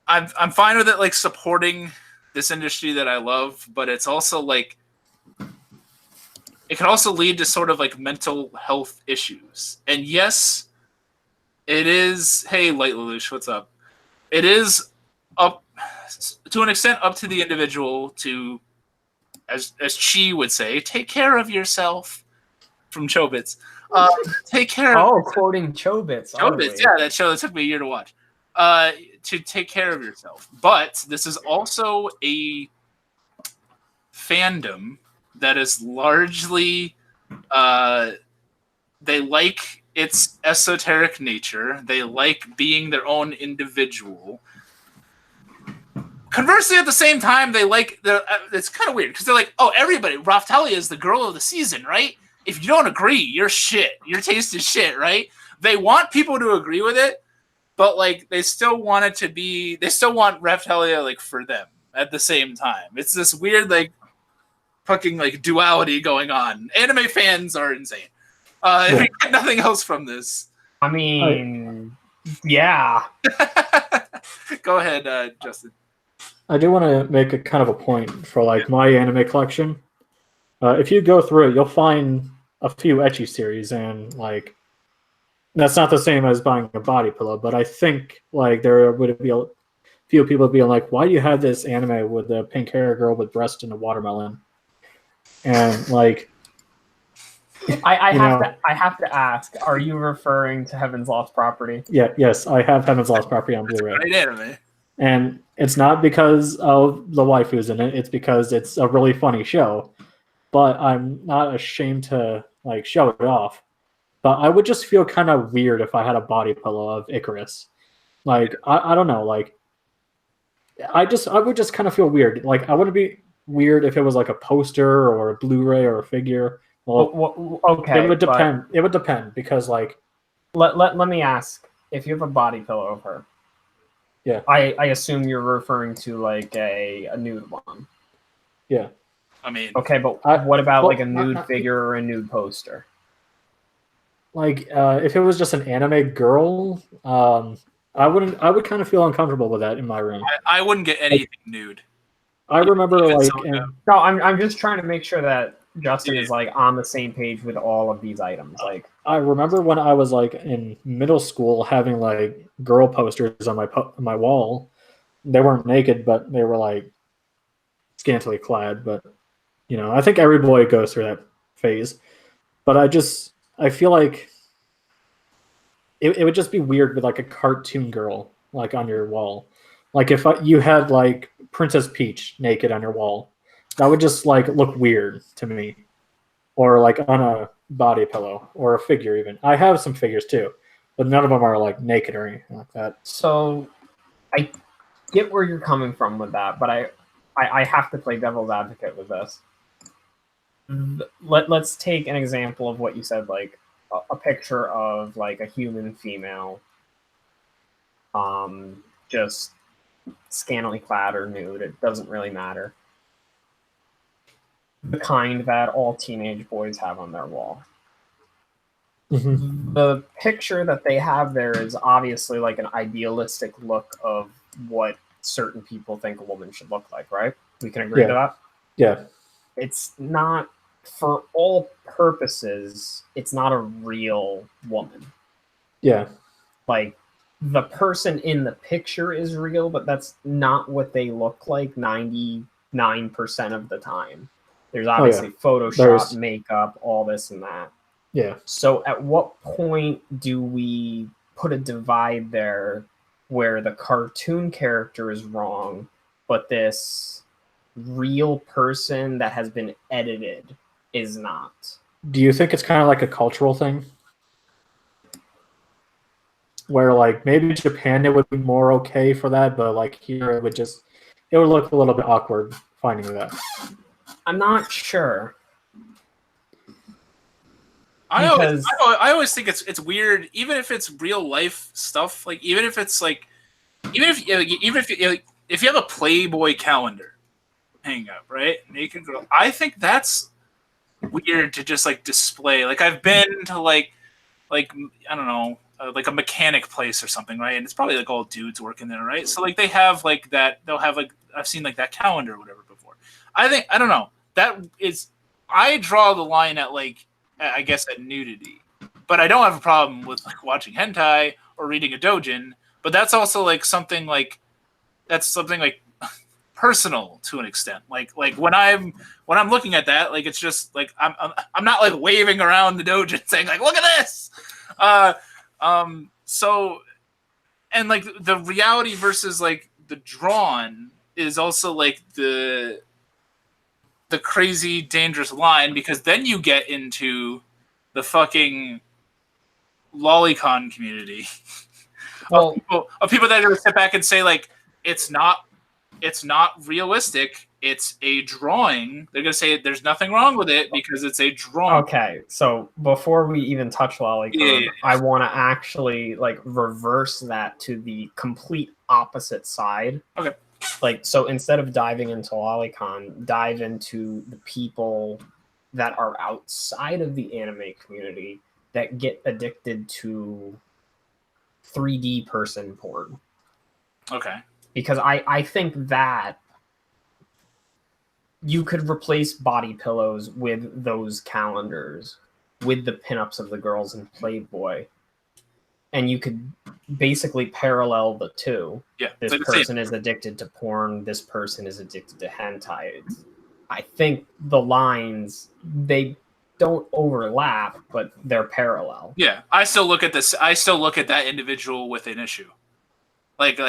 [SPEAKER 1] I'm fine with it like supporting this industry that I love, but it's also like it can also lead to sort of like mental health issues. And yes, it is. Hey, Light Lelouch, what's up? It is up to an extent up to the individual to, as Chi would say, take care of yourself. From Chobits, take care.
[SPEAKER 2] Oh, quoting Chobits.
[SPEAKER 1] Chobits, yeah, that show that took me a year to watch. To take care of yourself, but this is also a fandom that is largely they like its esoteric nature. They like being their own individual. Conversely, at the same time, they like it's kind of weird because they're like, oh, everybody, Raftalia is the girl of the season, right? If you don't agree, you're shit. Your taste is shit, right? They want people to agree with it, but like they still want it to be. They still want Raftalia like for them at the same time. It's this weird like fucking like duality going on. Anime fans are insane. If you get nothing else from this,
[SPEAKER 2] I mean, yeah.
[SPEAKER 1] Go ahead, Justin.
[SPEAKER 3] I do want to make a kind of a point for like my anime collection. If you go through it, you'll find a few ecchi series, and like that's not the same as buying a body pillow. But I think like there would be a few people being like, "Why do you have this anime with the pink hair girl with breast and a watermelon?" And like,
[SPEAKER 2] I have to ask: are you referring to Heaven's Lost Property?
[SPEAKER 3] Yeah, yes, I have Heaven's Lost Property on Blu-ray.
[SPEAKER 1] Great anime.
[SPEAKER 3] And it's not because of the waifus in it; it's because it's a really funny show. But I'm not ashamed to like show it off. But I would just feel kind of weird if I had a body pillow of Icarus. Like I don't know, like I would just kind of feel weird. Like I wouldn't be weird if it was like a poster or a Blu-ray or a figure. Well,
[SPEAKER 2] okay,
[SPEAKER 3] it would depend. It would depend because like
[SPEAKER 2] let me ask, if you have a body pillow of her.
[SPEAKER 3] Yeah.
[SPEAKER 2] I assume you're referring to like a nude one.
[SPEAKER 3] Yeah.
[SPEAKER 1] I mean,
[SPEAKER 2] okay, but what about like a nude figure or a nude poster?
[SPEAKER 3] Like, if it was just an anime girl, I would kind of feel uncomfortable with that in my room.
[SPEAKER 1] I wouldn't get anything nude.
[SPEAKER 3] I remember like
[SPEAKER 2] no, I'm just trying to make sure that Justin is like on the same page with all of these items. Like,
[SPEAKER 3] I remember when I was like in middle school having like girl posters on my wall. They weren't naked, but they were like scantily clad. But you know, I think every boy goes through that phase. But I feel like it would just be weird with like a cartoon girl like on your wall. Like if you had like Princess Peach naked on your wall, that would just like look weird to me. Or like on a body pillow or a figure even. I have some figures too, but none of them are like naked or anything like that.
[SPEAKER 2] So I get where you're coming from with that, but I have to play devil's advocate with this. Let's take an example of what you said, like a picture of like a human female, just scantily clad or nude. It doesn't really matter. The kind that all teenage boys have on their wall.
[SPEAKER 3] Mm-hmm.
[SPEAKER 2] The picture that they have there is obviously like an idealistic look of what certain people think a woman should look like, right? We can agree to that?
[SPEAKER 3] Yeah.
[SPEAKER 2] It's not, for all purposes, it's not a real woman.
[SPEAKER 3] Yeah.
[SPEAKER 2] Like, the person in the picture is real, but that's not what they look like 99% of the time. There's obviously Photoshop, makeup, all this and that.
[SPEAKER 3] Yeah.
[SPEAKER 2] So at what point do we put a divide there where the cartoon character is wrong, but this real person that has been edited is not?
[SPEAKER 3] Do you think it's kind of like a cultural thing? where like maybe Japan it would be more okay for that, but like here it would look a little bit awkward finding that.
[SPEAKER 2] I'm not sure.
[SPEAKER 1] I
[SPEAKER 2] Because
[SPEAKER 1] always think it's weird, even if it's real life stuff. Like even if it's like, even if you have a Playboy calendar hanging up, right, naked girl. I think that's weird to just like display. Like I've been to like I don't know, like a mechanic place or something, right? And it's probably like all dudes working there, right? So like they have like that. They'll have like I've seen like that calendar or whatever before. I don't know. That is, I draw the line at like, I guess at nudity, but I don't have a problem with like watching hentai or reading a doujin. But that's also like something like personal to an extent. Like when I'm looking at that, like it's just like I'm not like waving around the doujin saying like look at this. So and like the reality versus like the drawn is also like the crazy dangerous line, because then you get into the fucking lolicon community
[SPEAKER 2] well,
[SPEAKER 1] of people that are gonna sit back and say like it's not realistic, it's a drawing. They're gonna say there's nothing wrong with it because it's a drawing.
[SPEAKER 2] okay, so before we even touch lolicon, I want to actually like reverse that to the complete opposite side.
[SPEAKER 1] Okay.
[SPEAKER 2] Like, so instead of diving into lolicon, dive into the people that are outside of the anime community that get addicted to 3D person porn.
[SPEAKER 1] Okay.
[SPEAKER 2] Because I think that you could replace body pillows with those calendars, with the pinups of the girls in Playboy, and you could basically parallel the two.
[SPEAKER 1] Yeah.
[SPEAKER 2] This person is addicted to porn, this person is addicted to hentai. I think the lines, they don't overlap, but they're parallel.
[SPEAKER 1] Yeah, I still look at that individual with an issue. Like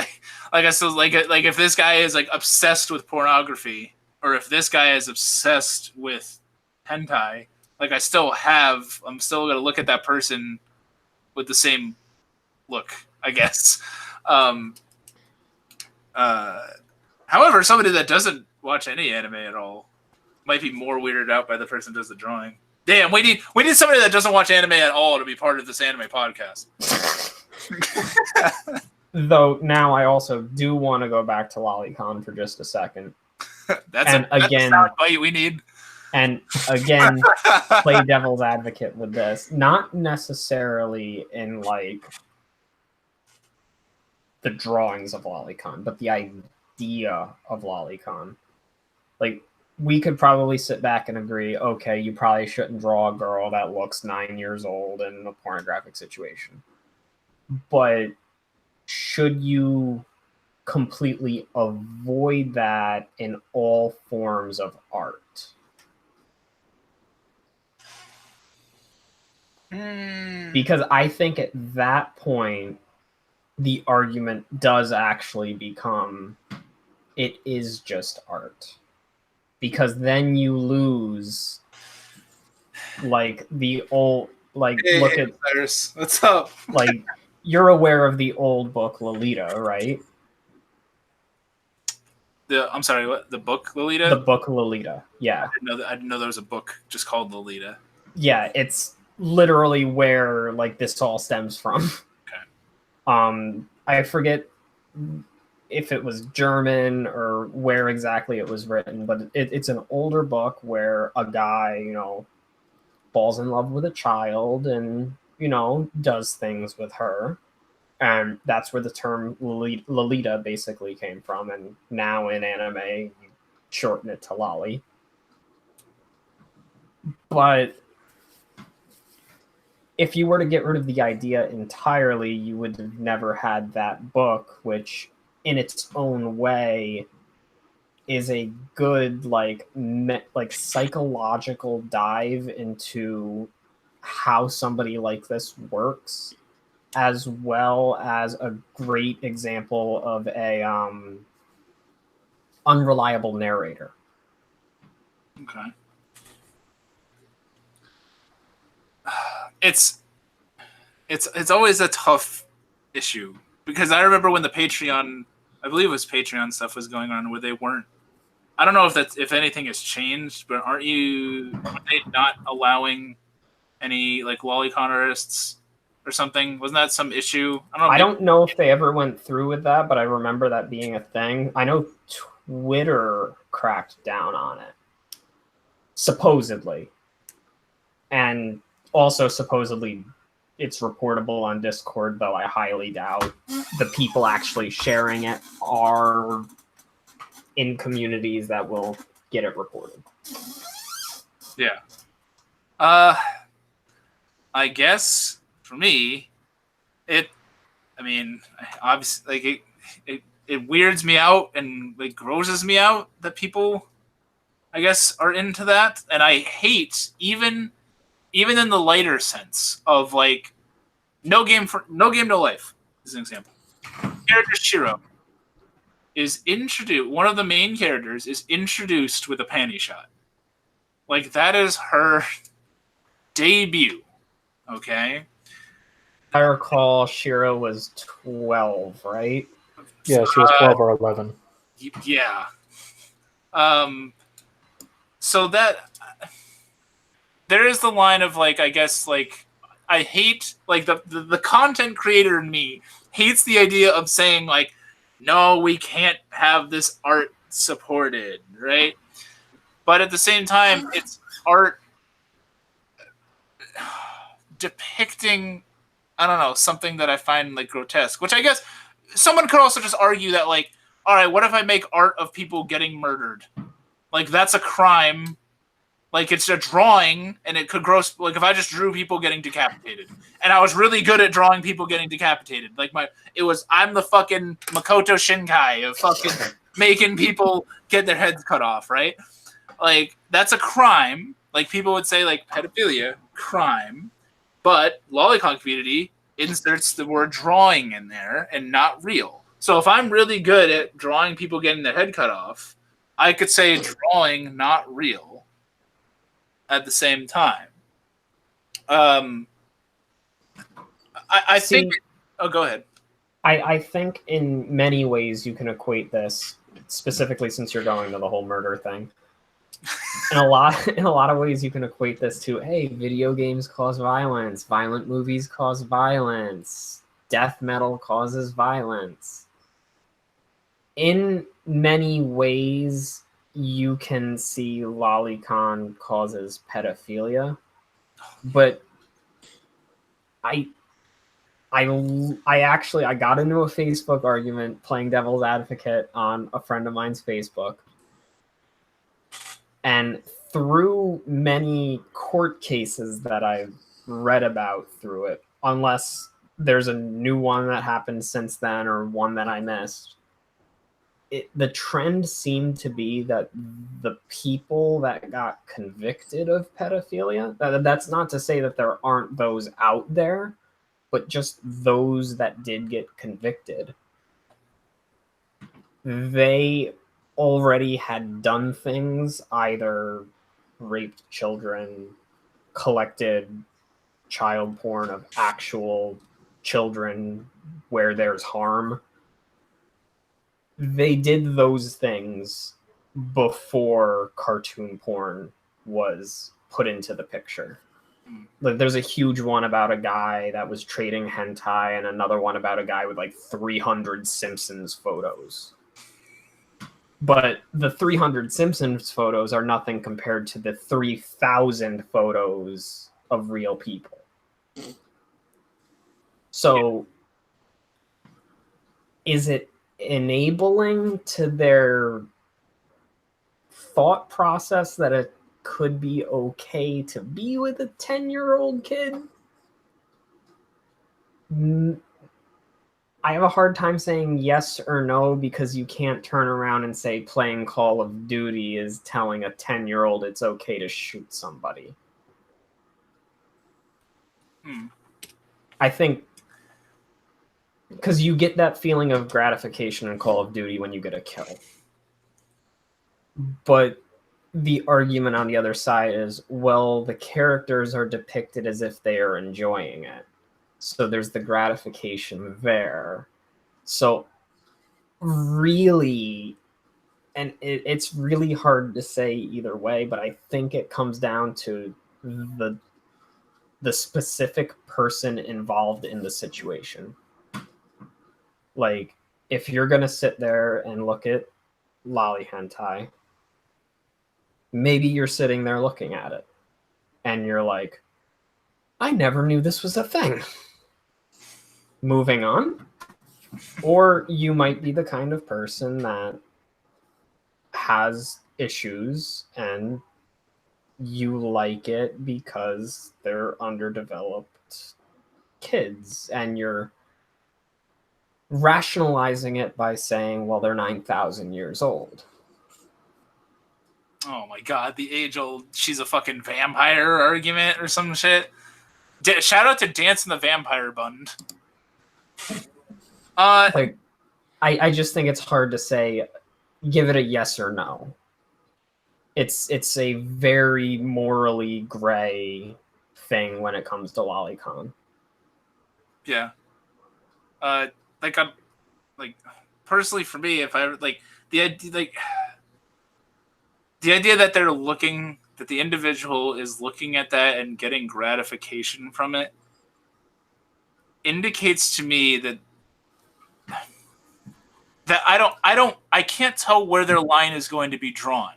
[SPEAKER 1] I still like if this guy is like obsessed with pornography, or if this guy is obsessed with hentai, like I'm still gonna look at that person with the same look, I guess. However, somebody that doesn't watch any anime at all might be more weirded out by the person who does the drawing. Damn, we need somebody that doesn't watch anime at all to be part of this anime podcast.
[SPEAKER 2] Though now I also do want to go back to lolicon for just a second.
[SPEAKER 1] That's a soundbite we need.
[SPEAKER 2] And again, play devil's advocate with this. Not necessarily in like the drawings of lolicon, but the idea of lolicon. Like, we could probably sit back and agree, okay, you probably shouldn't draw a girl that looks 9 years old in a pornographic situation. But should you completely avoid that in all forms of art? Because I think at that point, the argument does actually become, it is just art. Because then you lose, like, the old, like,
[SPEAKER 1] hey,
[SPEAKER 2] look at,
[SPEAKER 1] Cyrus, what's up?
[SPEAKER 2] Like, you're aware of the old book Lolita, right?
[SPEAKER 1] I'm sorry, what? The book Lolita?
[SPEAKER 2] The book Lolita, yeah.
[SPEAKER 1] I didn't know there was a book just called Lolita.
[SPEAKER 2] Yeah, it's literally where, like, this all stems from.
[SPEAKER 1] Okay.
[SPEAKER 2] I forget if it was German or where exactly it was written, but it's an older book where a guy, you know, falls in love with a child and, you know, does things with her. And that's where the term Lolita basically came from. And now in anime, you shorten it to lolly. But if you were to get rid of the idea entirely, you would have never had that book, which in its own way is a good like psychological dive into how somebody like this works, as well as a great example of a unreliable narrator.
[SPEAKER 1] Okay. It's always a tough issue because I remember when the Patreon, I believe it was Patreon stuff was going on where they weren't. I don't know if anything has changed, but are they not allowing any like lolicon artists or something? Wasn't that some issue?
[SPEAKER 2] I don't know if they ever went through with that, but I remember that being a thing. I know Twitter cracked down on it, supposedly, and also supposedly it's reportable on Discord, though I highly doubt the people actually sharing it are in communities that will get it reported.
[SPEAKER 1] Yeah. I guess for me, obviously, like it weirds me out and like grosses me out that people, I guess, are into that, and I hate even in the lighter sense of like no game no life is an example. Character Shiro is introduced. One of the main characters is introduced with a panty shot. Like that is her debut. Okay.
[SPEAKER 2] I recall Shiro was 12, right?
[SPEAKER 3] Yeah, she was 12 or 11.
[SPEAKER 1] Yeah. So that there is the line of like, I guess like I hate like the content creator in me hates the idea of saying like, no, we can't have this art supported, right? But at the same time, it's art depicting, I don't know, something that I find like grotesque, which I guess someone could also just argue that like, all right, what if I make art of people getting murdered? Like that's a crime. Like it's a drawing and it could gross, like if I just drew people getting decapitated and I was really good at drawing people getting decapitated, like I'm the fucking Makoto Shinkai of fucking making people get their heads cut off, right? Like that's a crime. Like people would say like pedophilia, crime. But lolicon community inserts the word drawing in there and not real. So if I'm really good at drawing people getting their head cut off, I could say drawing, not real, at the same time. I think... Oh, go ahead.
[SPEAKER 2] I think in many ways you can equate this, specifically since you're going to the whole murder thing. In a lot of ways you can equate this to, hey, video games cause violence, violent movies cause violence, death metal causes violence. In many ways you can see lolicon causes pedophilia, but I got into a Facebook argument playing devil's advocate on a friend of mine's Facebook. And through many court cases that I've read about through it, unless there's a new one that happened since then or one that I missed, the trend seemed to be that the people that got convicted of pedophilia, that's not to say that there aren't those out there, but just those that did get convicted, they already had done things, either raped children, collected child porn of actual children where there's harm. They did those things before cartoon porn was put into the picture. Like, there's a huge one about a guy that was trading hentai and another one about a guy with like 300 Simpsons photos. But the 300 Simpsons photos are nothing compared to the 3,000 photos of real people. So, is it enabling to their thought process that it could be okay to be with a 10-year-old kid? I have a hard time saying yes or no, because you can't turn around and say playing Call of Duty is telling a 10-year-old it's okay to shoot somebody. I think because you get that feeling of gratification in Call of Duty when you get a kill. But the argument on the other side is, well, the characters are depicted as if they are enjoying it. So there's the gratification there. So really, and it's really hard to say either way, but I think it comes down to the specific person involved in the situation. Like, if you're gonna sit there and look at lolly hentai, maybe you're sitting there looking at it and you're like, I never knew this was a thing. Moving on. Or you might be the kind of person that has issues and you like it because they're underdeveloped kids and you're rationalizing it by saying, well, they're 9,000 years old.
[SPEAKER 1] Oh my god, the age-old she's a fucking vampire argument or some shit. Shout out to Dance in the Vampire Bund.
[SPEAKER 2] Like, I just think it's hard to say, give it a yes or no. It's a very morally gray thing when it comes to lolicon.
[SPEAKER 1] Yeah. Like personally for me, if I like the idea that they're looking, that the individual is looking at that and getting gratification from it, indicates to me that I can't tell where their line is going to be drawn.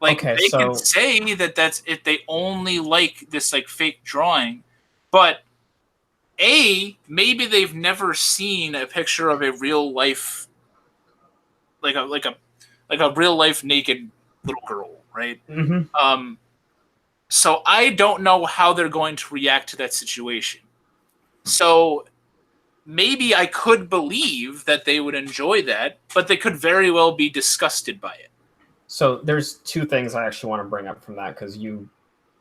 [SPEAKER 1] Like,
[SPEAKER 2] okay,
[SPEAKER 1] they can say that that's if they only like this like fake drawing, but maybe they've never seen a picture of a real life, like a real life naked little girl, right?
[SPEAKER 2] Mm-hmm.
[SPEAKER 1] So I don't know how they're going to react to that situation. So maybe I could believe that they would enjoy that, but they could very well be disgusted by it.
[SPEAKER 2] So there's two things I actually want to bring up from that, because you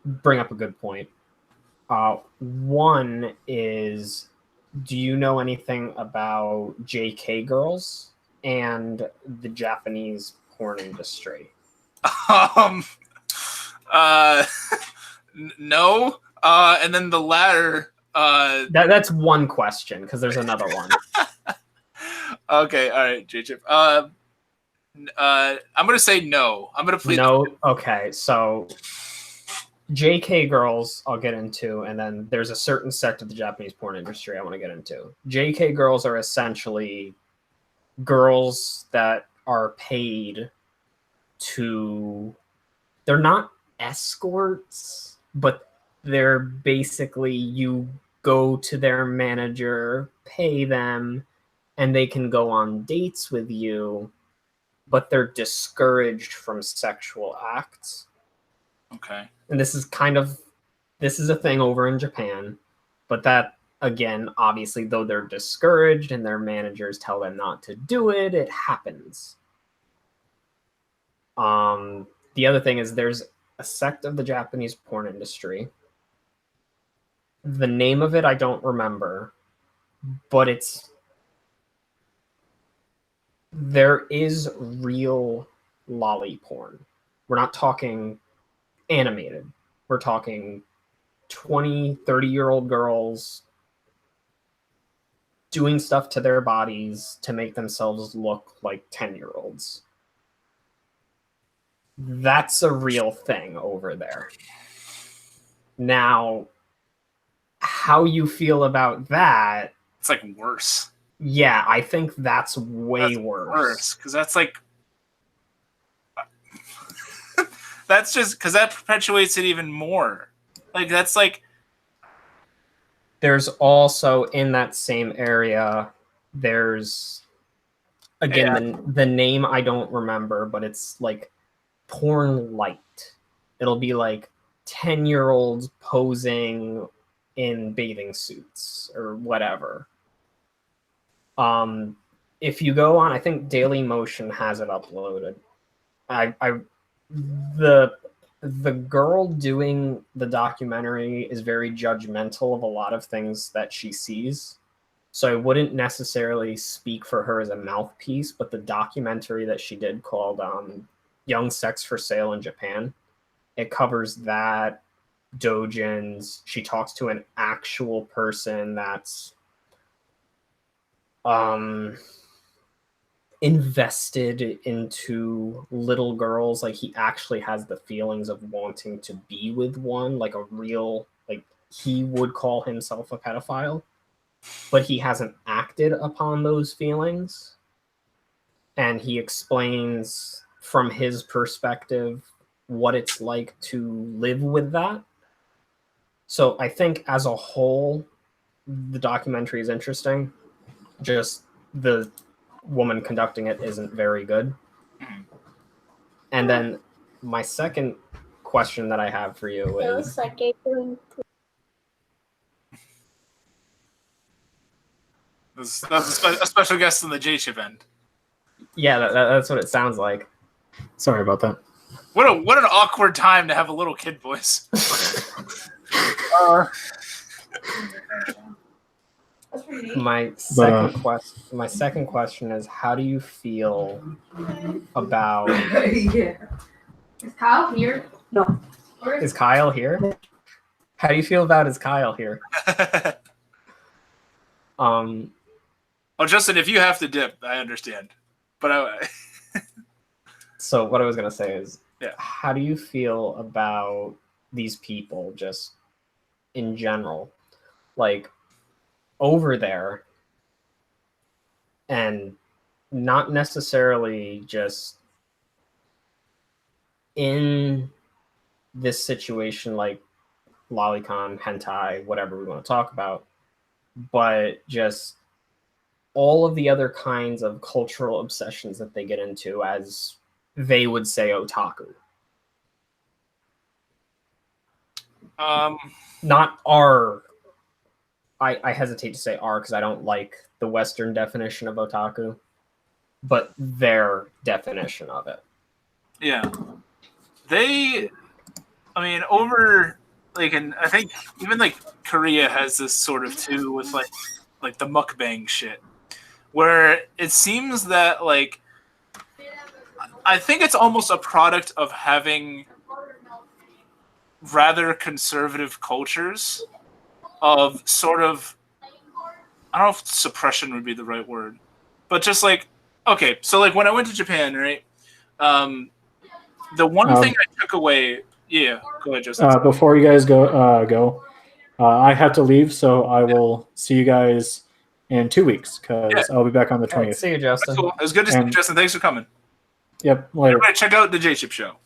[SPEAKER 2] bring up a good point. One is, do you know anything about JK girls and the Japanese porn industry?
[SPEAKER 1] No. And then the latter.
[SPEAKER 2] That's one question, because there's another one.
[SPEAKER 1] Okay, all right, J-Chip. I'm gonna say no. I'm gonna plead
[SPEAKER 2] no. Okay, so JK girls I'll get into, and then there's a certain sect of the Japanese porn industry I want to get into. JK girls are essentially girls that are paid to, they're not escorts, but they're basically, you go to their manager, pay them, and they can go on dates with you, but they're discouraged from sexual acts.
[SPEAKER 1] Okay.
[SPEAKER 2] And this is a thing over in Japan, but that, again, obviously, though they're discouraged and their managers tell them not to do it, it happens. The other thing is, there's a sect of the Japanese porn industry. The name of it I don't remember, but there is real lolly porn. We're not talking animated. We're talking 20, 30-year-old girls doing stuff to their bodies to make themselves look like 10-year-olds. That's a real thing over there. Now, how you feel about that?
[SPEAKER 1] It's like worse.
[SPEAKER 2] Yeah, I think that's way worse.
[SPEAKER 1] Because that's like, that's just because that perpetuates it even more. Like, that's like,
[SPEAKER 2] there's also in that same area, there's, again, the name I don't remember, but it's like porn light. It'll be like 10-year-olds posing in bathing suits or whatever. If you go on, I think Daily Motion has it uploaded. The girl doing the documentary is very judgmental of a lot of things that she sees. So I wouldn't necessarily speak for her as a mouthpiece, but the documentary that she did called Young Sex for Sale in Japan, it covers that, doujins. She talks to an actual person that's invested into little girls. Like, he actually has the feelings of wanting to be with one, like a real, like, he would call himself a pedophile, but he hasn't acted upon those feelings. And he explains from his perspective what it's like to live with that. So I think as a whole, the documentary is interesting. Just the woman conducting it isn't very good. And then my second question that I have for you is,
[SPEAKER 1] That's a special guest on the J-Chip end.
[SPEAKER 2] yeah, that's what it sounds like.
[SPEAKER 3] Sorry about that.
[SPEAKER 1] What an awkward time to have a little kid voice.
[SPEAKER 2] My second question is, how do you feel about...
[SPEAKER 4] Yeah. Is Kyle here? No.
[SPEAKER 2] Is Kyle here? How do you feel about is Kyle here?
[SPEAKER 1] Oh, Justin, if you have to dip, I understand. But
[SPEAKER 2] So what I was gonna say is,
[SPEAKER 1] yeah.
[SPEAKER 2] How do you feel about these people just in general, like over there, and not necessarily just in this situation like lolicon, hentai, whatever we want to talk about, but just all of the other kinds of cultural obsessions that they get into, as they would say, otaku. Not our... I hesitate to say our because I don't like the Western definition of otaku, but their definition of it.
[SPEAKER 1] Yeah. Over, like, and I think even like Korea has this sort of too with like the mukbang shit, where it seems that, like, I think it's almost a product of having rather conservative cultures of sort of, I don't know if suppression would be the right word, but just like, okay, so like when I went to Japan, right? The one thing I took away, yeah, go ahead, Justin.
[SPEAKER 3] Before you guys go, I have to leave, so I will see you guys in 2 weeks because I'll be back on the 20th.
[SPEAKER 2] Right, see you, Justin.
[SPEAKER 1] Cool. It was good to see you, Justin. Thanks for coming.
[SPEAKER 3] Yep, later.
[SPEAKER 1] Everybody check out the J-Chip show.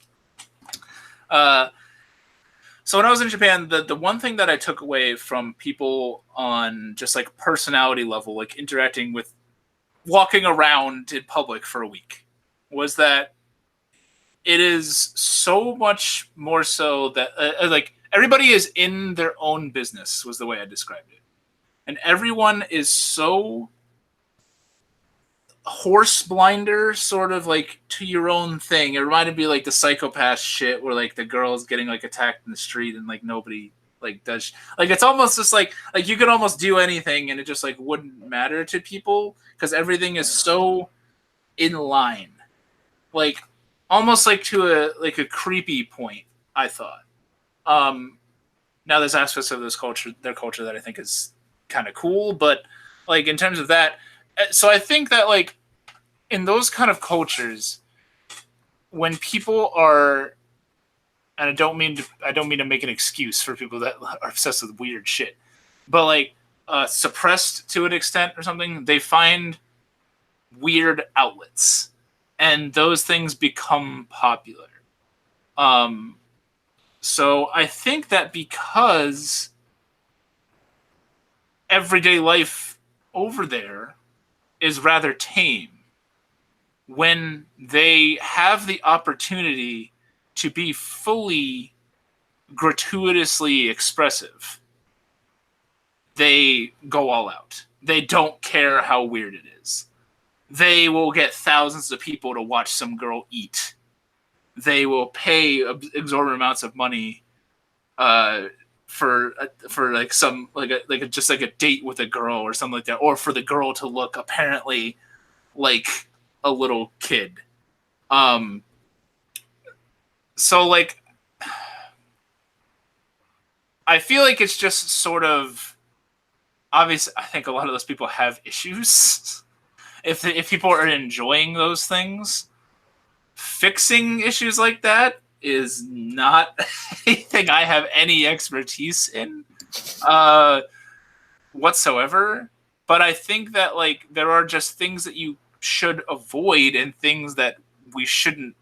[SPEAKER 1] So when I was in Japan, the one thing that I took away from people on just like personality level, like interacting with, walking around in public for a week, was that it is so much more so that like everybody is in their own business, was the way I described it. And everyone is so horse blinder, sort of like to your own thing. It reminded me like the Psychopath shit where like the girl's getting like attacked in the street and like nobody like does, like it's almost just like you could almost do anything and it just like wouldn't matter to people because everything is so in line, like almost like to a creepy point, I thought. Now there's aspects of their culture that I think is kind of cool, but like in terms of that, so I think that like in those kind of cultures, when people are, and I don't mean to make an excuse for people that are obsessed with weird shit, but like suppressed to an extent or something, they find weird outlets, and those things become popular. So I think that because everyday life over there is rather tame, when they have the opportunity to be fully gratuitously expressive, they go all out. They don't care how weird it is. They will get thousands of people to watch some girl eat. They will pay exorbitant amounts of money for like some just like a date with a girl or something like that, or for the girl to look apparently like a little kid. So like I feel like it's just sort of obvious. I think a lot of those people have issues. If people are enjoying those things, fixing issues like that is not anything I have any expertise in whatsoever. But I think that like there are just things that you should avoid and things that we shouldn't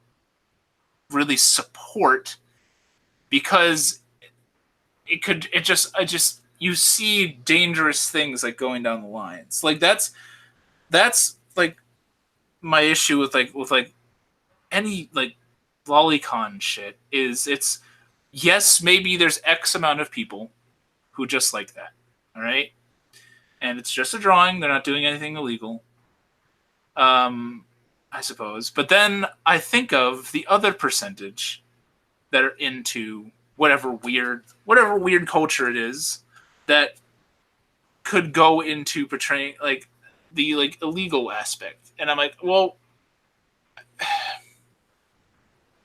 [SPEAKER 1] really support because it just you see dangerous things like going down the lines. Like that's like my issue with like any like lolicon shit is it's yes, maybe there's X amount of people who just like that. All right? And it's just a drawing, they're not doing anything illegal. I suppose. But then I think of the other percentage that are into whatever weird culture it is that could go into portraying like the like illegal aspect. And I'm like, well,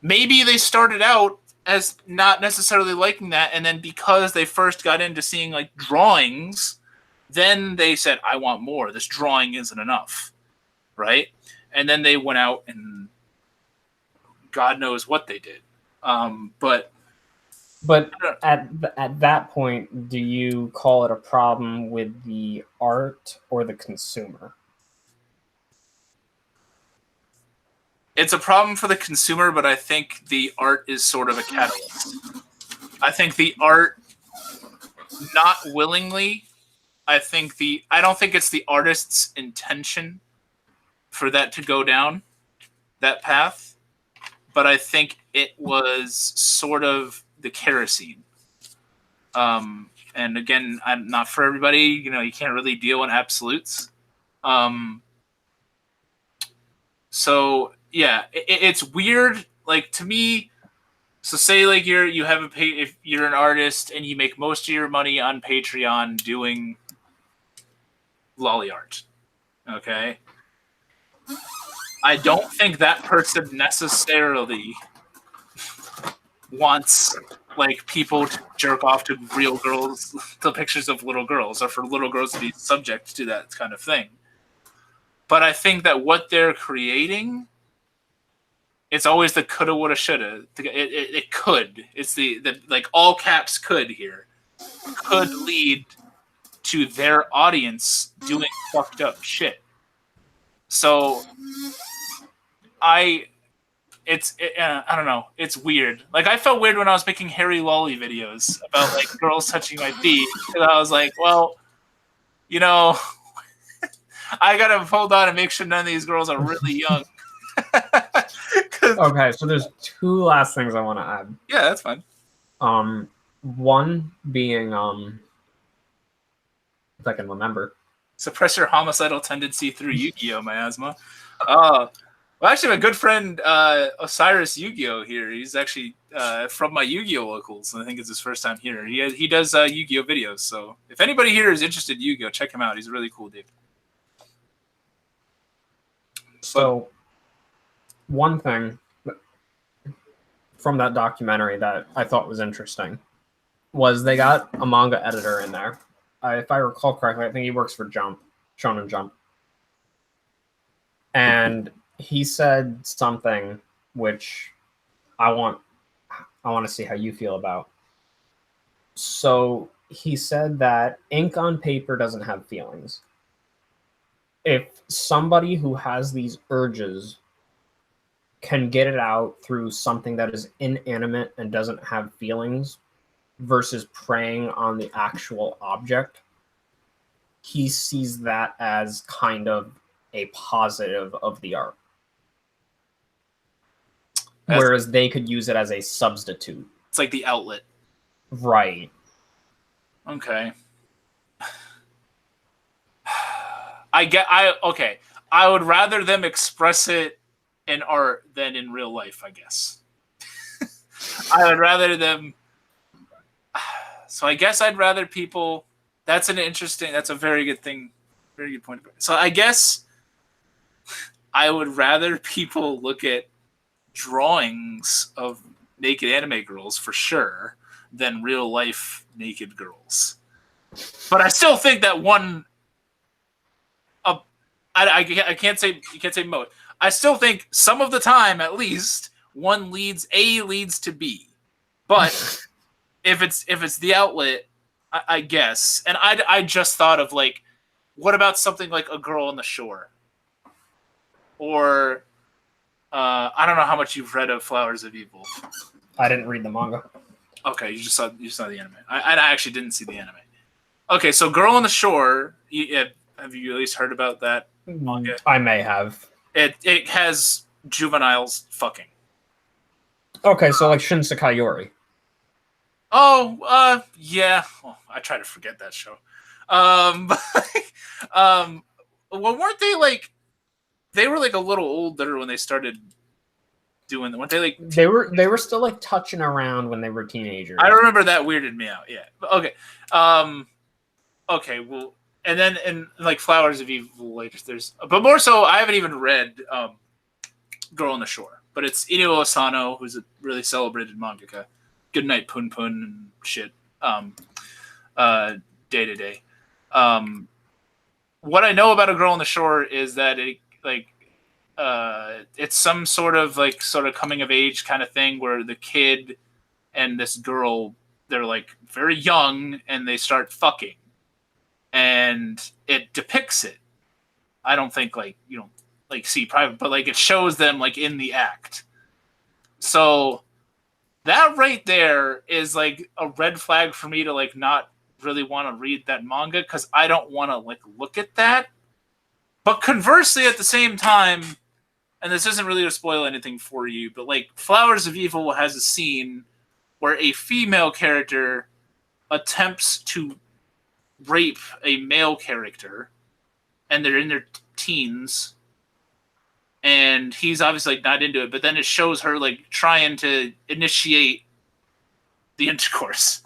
[SPEAKER 1] maybe they started out as not necessarily liking that, and then because they first got into seeing like drawings, then they said, I want more. This drawing isn't enough. Right? And then they went out and God knows what they did. But
[SPEAKER 2] at that point, do you call it a problem with the art or the consumer?
[SPEAKER 1] It's a problem for the consumer, but I think the art is sort of a catalyst. I think the art, not willingly, I don't think it's the artist's intention for that to go down that path, but I think it was sort of the kerosene. And again, I'm not for everybody. You know, you can't really deal in absolutes. So yeah, it's weird. Like to me, so say like you have if you're an artist and you make most of your money on Patreon doing lolly art, okay. I don't think that person necessarily wants like people to jerk off to real girls, to pictures of little girls, or for little girls to be subject to that kind of thing. But I think that what they're creating, it's always the coulda, woulda, shoulda. It could. It's the like all caps could here. Could lead to their audience doing fucked up shit. So I don't know. It's weird. Like I felt weird when I was making hairy lolly videos about like girls touching my feet. And I was like, well, you know, I gotta hold on and make sure none of these girls are really young.
[SPEAKER 2] Okay, so there's two last things I want to add.
[SPEAKER 1] Yeah, that's fine.
[SPEAKER 2] One being if I can remember.
[SPEAKER 1] Suppress your homicidal tendency through Yu-Gi-Oh! Miasma. Well, actually, my good friend Osiris Yu-Gi-Oh! Here. He's actually from my Yu-Gi-Oh! Locals. I think it's his first time here. He does Yu-Gi-Oh! Videos. So if anybody here is interested in Yu-Gi-Oh!, check him out. He's a really cool dude.
[SPEAKER 2] So, one thing from that documentary that I thought was interesting was they got a manga editor in there. If I recall correctly, I think he works for Jump, Shonen Jump. And he said something which I want to see how you feel about. So he said that ink on paper doesn't have feelings. If somebody who has these urges can get it out through something that is inanimate and doesn't have feelings versus preying on the actual object, he sees that as kind of a positive of the art. Whereas they could use it as a substitute.
[SPEAKER 1] It's like the outlet.
[SPEAKER 2] Right.
[SPEAKER 1] Okay. Okay. I would rather them express it in art than in real life, I guess. I would rather them. So I guess I'd rather people. That's a very good thing. Very good point. So I guess I would rather people look at drawings of naked anime girls for sure than real life naked girls. But I still think that one. I can't say you can't say most. I still think some of the time, at least, one leads to B. But if it's the outlet, I guess. And I just thought of like, what about something like A Girl on the Shore, or I don't know how much you've read of Flowers of Evil.
[SPEAKER 2] I didn't read the manga.
[SPEAKER 1] Okay, you just saw the anime. I actually didn't see the anime. Okay, so Girl on the Shore. Have you at least heard about that manga?
[SPEAKER 2] I may have.
[SPEAKER 1] It has juveniles fucking.
[SPEAKER 2] Okay, so like Shinsekai Yori.
[SPEAKER 1] Oh, yeah. Well, I try to forget that show. Well, weren't they like? They were like a little older when they started doing. Weren't they like?
[SPEAKER 2] They were still like touching around when they were teenagers.
[SPEAKER 1] I remember that weirded me out. Yeah. Okay. Okay. Well, and then in like Flowers of Evil, like but more so, I haven't even read Girl on the Shore, but it's Inio Asano, who's a really celebrated mangaka. Good Night Pun Pun and shit. Day to Day. What I know about A Girl on the Shore is that it's some sort of coming of age kind of thing where the kid and this girl, they're like very young and they start fucking, and it depicts it. I don't think see private, but like it shows them like in the act. So that right there is like a red flag for me to like not really want to read that manga, because I don't want to like look at that. But conversely, at the same time, and this isn't really to spoil anything for you, but like Flowers of Evil has a scene where a female character attempts to rape a male character, and they're in their teens, and he's obviously like not into it, but then it shows her like trying to initiate the intercourse.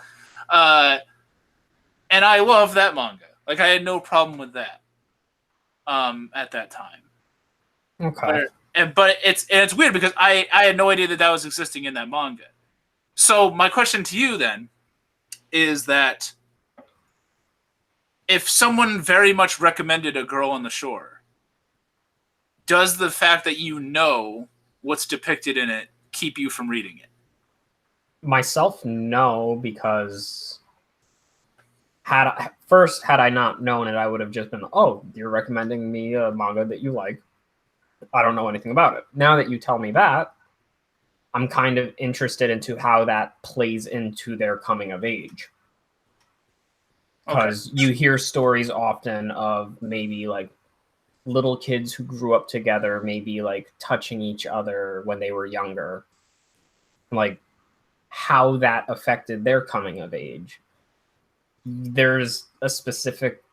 [SPEAKER 1] And I love that manga. Like, I had no problem with that at that time.
[SPEAKER 2] Okay.
[SPEAKER 1] But it's weird because I had no idea that was existing in that manga. So my question to you then is that if someone very much recommended A Girl on the Shore, does the fact that you know what's depicted in it keep you from reading it?
[SPEAKER 2] Myself, no, because had I not known it, I would have just been, oh, you're recommending me a manga that you like. I don't know anything about it. Now that you tell me that, I'm kind of interested into how that plays into their coming of age. Because you hear stories often of maybe like little kids who grew up together, maybe like touching each other when they were younger, like how that affected their coming of age. There's a specific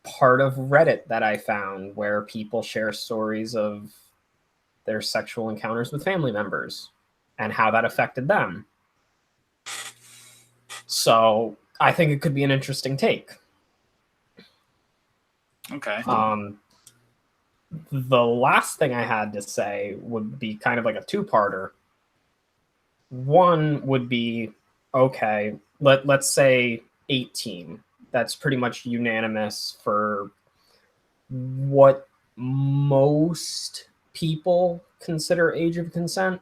[SPEAKER 2] part of Reddit that I found where people share stories of their sexual encounters with family members and how that affected them. So I think it could be an interesting take.
[SPEAKER 1] Okay.
[SPEAKER 2] The last thing I had to say would be kind of like a two-parter. One would be, okay, let's say 18. That's pretty much unanimous for what most people consider age of consent.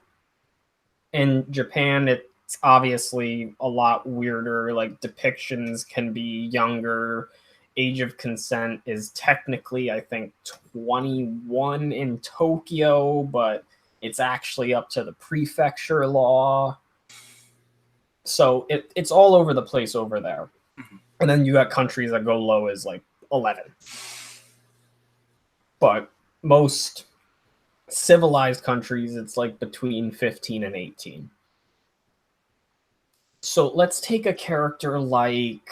[SPEAKER 2] In Japan, it's obviously a lot weirder. Like, depictions can be younger. Age of consent is technically, I think, 21 in Tokyo, but it's actually up to the prefecture law. So it's all over the place over there.
[SPEAKER 1] Mm-hmm.
[SPEAKER 2] And then you got countries that go low as like 11. But most civilized countries, it's like between 15 and 18. So let's take a character like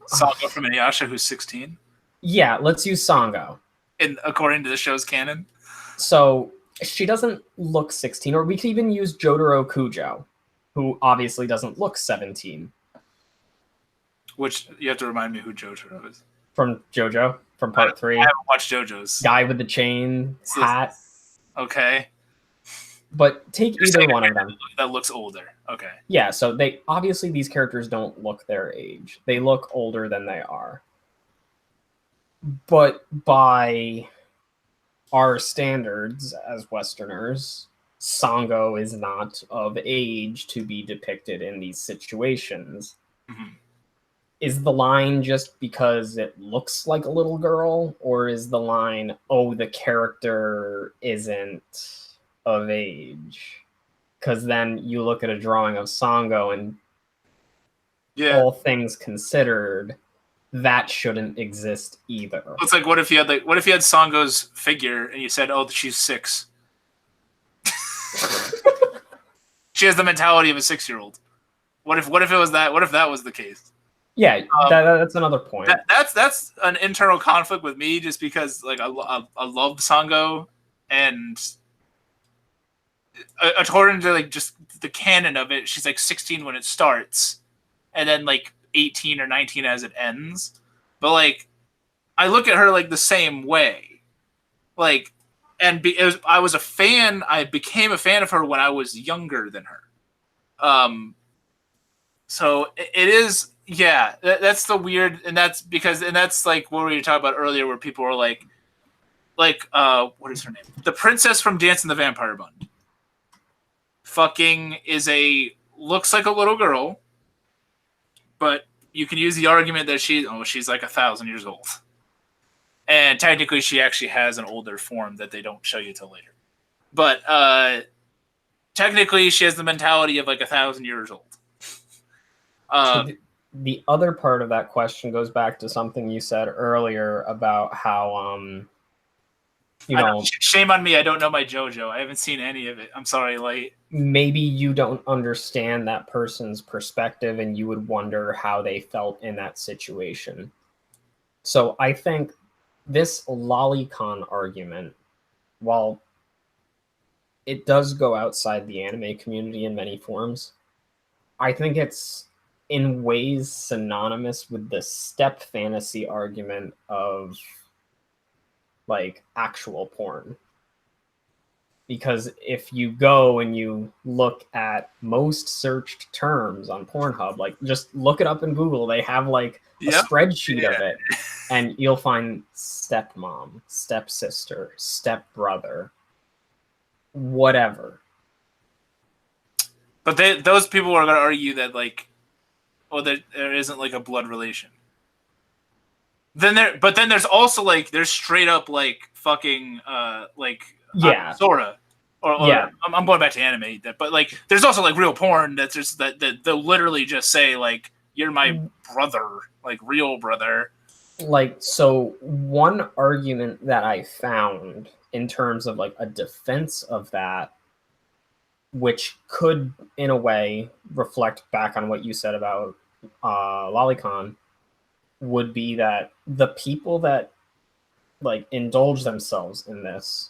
[SPEAKER 1] Sango from Inuyasha, who's 16.
[SPEAKER 2] Yeah, let's use Sango.
[SPEAKER 1] According to the show's canon.
[SPEAKER 2] So she doesn't look 16, or we could even use Jotaro Kujo, who obviously doesn't look 17.
[SPEAKER 1] Which, you have to remind me who Jotaro is.
[SPEAKER 2] From JoJo, from part 3.
[SPEAKER 1] I haven't watched JoJo's.
[SPEAKER 2] Guy with the chain, hat.
[SPEAKER 1] Okay.
[SPEAKER 2] But take
[SPEAKER 1] You're
[SPEAKER 2] either
[SPEAKER 1] saying
[SPEAKER 2] one of them.
[SPEAKER 1] that looks older. Okay.
[SPEAKER 2] Yeah, so they obviously these characters don't look their age. They look older than they are. But by our standards as Westerners, Sango is not of age to be depicted in these situations.
[SPEAKER 1] Mhm.
[SPEAKER 2] Is the line just because it looks like a little girl, or is the line, oh, the character isn't of age? Because then you look at a drawing of Sango, and all things considered, that shouldn't exist either.
[SPEAKER 1] It's like, what if you had Sango's figure and you said, "Oh, she's 6." She has the mentality of a 6-year-old. What if it was that? What if that was the case?
[SPEAKER 2] Yeah, that's another point.
[SPEAKER 1] That's an internal conflict with me, just because like I loved Sango, and according to like just the canon of it, she's like 16 when it starts, and then like 18 or 19 as it ends. But like, I look at her like the same way, like, and I was a fan. I became a fan of her when I was younger than her. So it is. Yeah, that's the weird, and that's like what we were talking about earlier, where people were like, what is her name? The princess from Dance in the Vampire Bund. Fucking looks like a little girl, but you can use the argument that she's like 1,000 years old, and technically she actually has an older form that they don't show you till later. But technically she has the mentality of like 1,000 years old.
[SPEAKER 2] So the other part of that question goes back to something you said earlier about how
[SPEAKER 1] shame on me, I don't know my JoJo. I haven't seen any of it. I'm sorry, Light.
[SPEAKER 2] Maybe you don't understand that person's perspective and you would wonder how they felt in that situation. So I think this lolicon argument, while it does go outside the anime community in many forms, I think it's in ways synonymous with the step fantasy argument of like actual porn. Because if you go and you look at most searched terms on Pornhub, like just look it up in Google, they have like a spreadsheet of it, and you'll find stepmom, stepsister, stepbrother, whatever.
[SPEAKER 1] But those people are going to argue that like, oh, there isn't like a blood relation. Then there's also like there's straight up like fucking Sora. Or
[SPEAKER 2] yeah,
[SPEAKER 1] I'm going back to anime, but like there's also like real porn that's just that they'll literally just say like you're my brother, like real brother.
[SPEAKER 2] Like, so one argument that I found in terms of like a defense of that, which could in a way reflect back on what you said about lolicon, would be that the people that like indulge themselves in this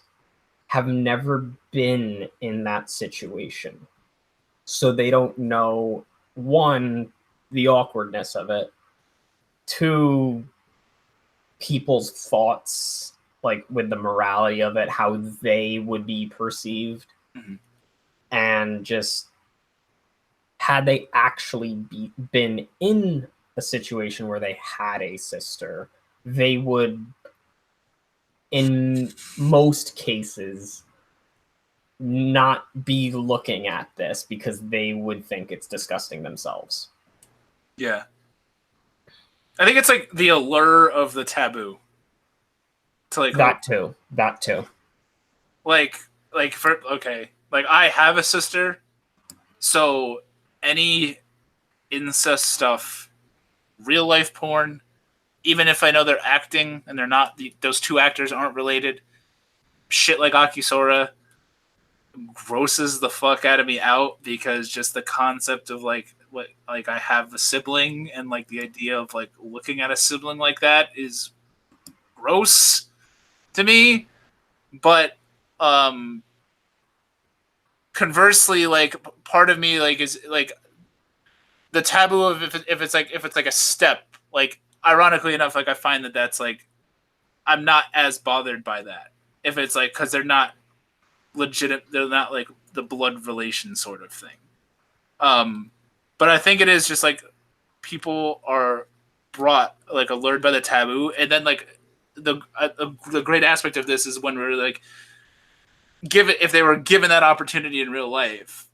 [SPEAKER 2] have never been in that situation. So they don't know, one, the awkwardness of it, two, people's thoughts, like with the morality of it, how they would be perceived.
[SPEAKER 1] Mm-hmm.
[SPEAKER 2] And just had they actually been in a situation where they had a sister, they would, in most cases, not be looking at this because they would think it's disgusting themselves.
[SPEAKER 1] Yeah. I think it's like the allure of the taboo. To like
[SPEAKER 2] that too.
[SPEAKER 1] Like I have a sister, so any incest stuff, real life porn, even if I know they're acting and they're not, those two actors aren't related, shit like Akisora grosses the fuck out of me out, because just the concept of like what, like I have a sibling, and like the idea of like looking at a sibling like that is gross to me. But conversely, like part of me like is like the taboo of if it's like a step, like ironically enough, like I find that's like I'm not as bothered by that if it's like, because they're not legitimate, they're not like the blood relation sort of thing. But I think it is just like people are brought like allured by the taboo, and then like the great aspect of this is when we're like if they were given that opportunity in real life,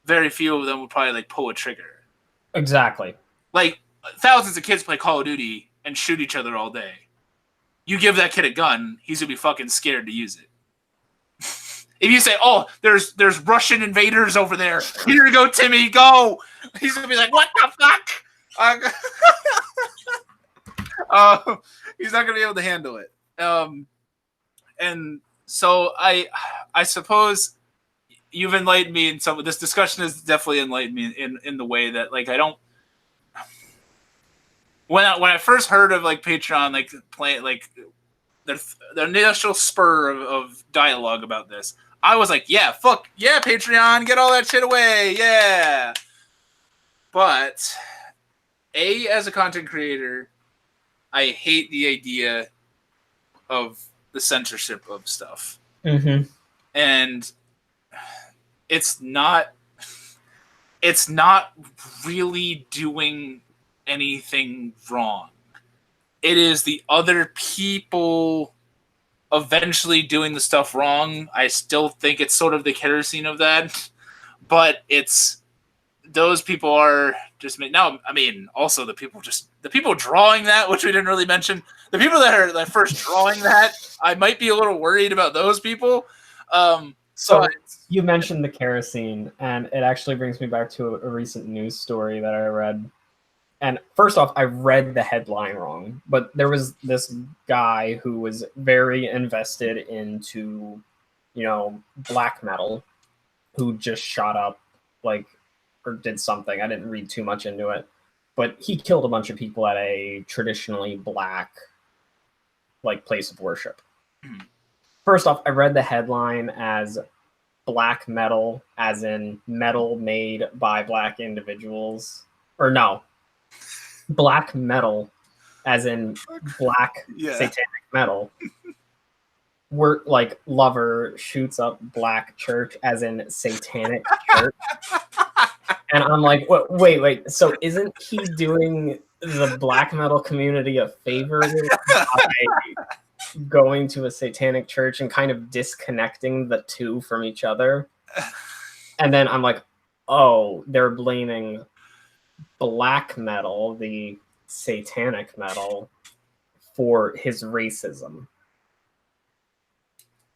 [SPEAKER 1] very few of them would probably like pull a trigger.
[SPEAKER 2] Exactly.
[SPEAKER 1] Like thousands of kids play Call of Duty and shoot each other all day. You give that kid a gun, he's gonna be fucking scared to use it. If you say, "Oh, there's Russian invaders over there. Here you go, Timmy, go," he's gonna be like, "What the fuck?" He's not gonna be able to handle it. And so I suppose you've enlightened me in some of this discussion has definitely enlightened me in the way that like I don't. When I first heard of like Patreon like play like the initial spur of dialogue about this, I was like, yeah, fuck yeah, Patreon, get all that shit away, yeah. But as a content creator, I hate the idea of the censorship of stuff, and it's not really doing anything wrong. It is the other people eventually doing the stuff wrong. I still think it's sort of the kerosene of that, but it's those people are just now. I mean, also the people drawing that, which we didn't really mention. The people that are first drawing that, I might be a little worried about those people.
[SPEAKER 2] So you mentioned the kerosene, and it actually brings me back to a recent news story that I read. And first off, I read the headline wrong, but there was this guy who was very invested into, black metal, who just shot up, or did something. I didn't read too much into it, but he killed a bunch of people at a traditionally black, place of worship. First off, I read the headline as black metal, as in metal made by black individuals, or no. Black metal, as in black satanic metal. We're lover shoots up black church, as in satanic church. And I'm like, wait. So isn't he doing the black metal community a favor by going to a satanic church and kind of disconnecting the two from each other? And then I'm like, oh, they're blaming black metal, the satanic metal, for his racism.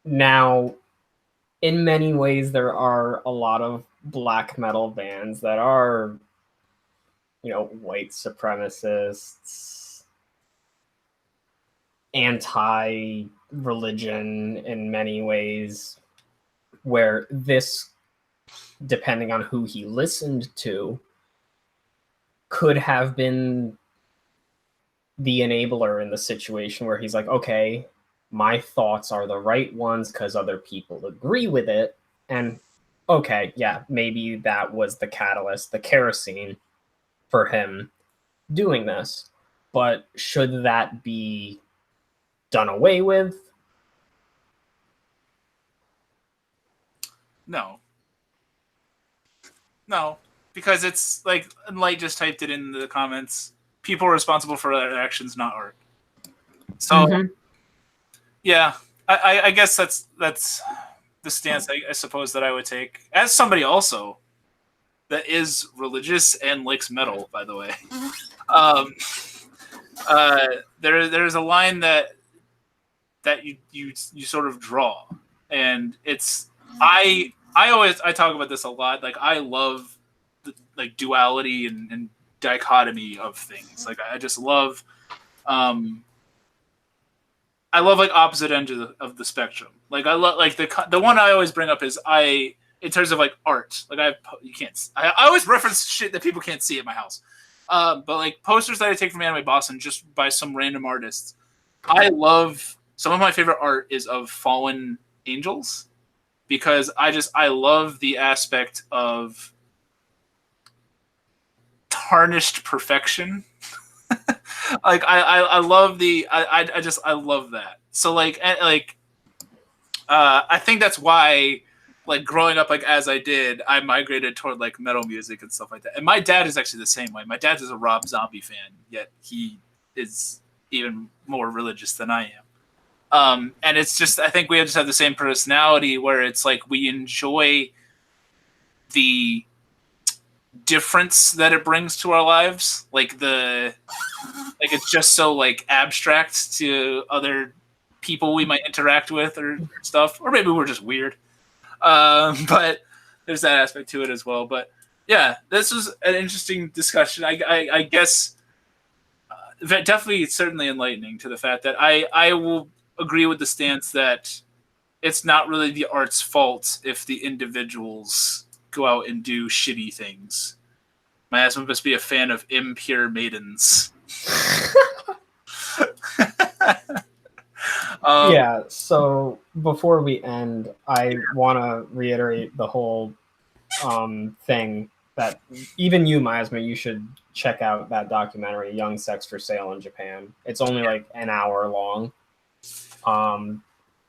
[SPEAKER 2] Now, in many ways, there are a lot of black metal bands that are, white supremacists, anti-religion in many ways, where this, depending on who he listened to, could have been the enabler in the situation where he's like, okay, my thoughts are the right ones because other people agree with it. And okay, yeah, maybe that was the catalyst, the kerosene for him doing this. But should that be done away with?
[SPEAKER 1] No, because it's like Light just typed it in the comments. People are responsible for their actions, not art. So, yeah, I guess that's the stance I suppose that I would take as somebody also that is religious and likes metal. By the way, there's a line that you sort of draw, and it's I talk about this a lot. Like I love the duality and dichotomy of things. Like I just love opposite ends of the spectrum. Like I love the one I always bring up is in terms of art. Like I always reference shit that people can't see at my house. But posters that I take from Anime Boston just by some random artists. I love some of my favorite art is of fallen angels because I love the aspect of tarnished perfection. I love I love that. So I think that's why like growing up, like as I did, I migrated toward like metal music and stuff like that. And my dad is actually the same way. My dad is a Rob Zombie fan, yet he is even more religious than I am. And it's just, I think we just have the same personality where it's like we enjoy the difference that it brings to our lives. Like it's just so like abstract to other people we might interact with or stuff. Or maybe we're just weird. But there's that aspect to it as well. But yeah, this was an interesting discussion. I guess definitely certainly enlightening to the fact that I will agree with the stance that it's not really the art's fault if the individuals go out and do shitty things. My husband must be a fan of impure maidens.
[SPEAKER 2] Yeah, so before we end, I want to reiterate the whole thing that even you, Miasma, you should check out that documentary, Young Sex for Sale in Japan. It's only like an hour long.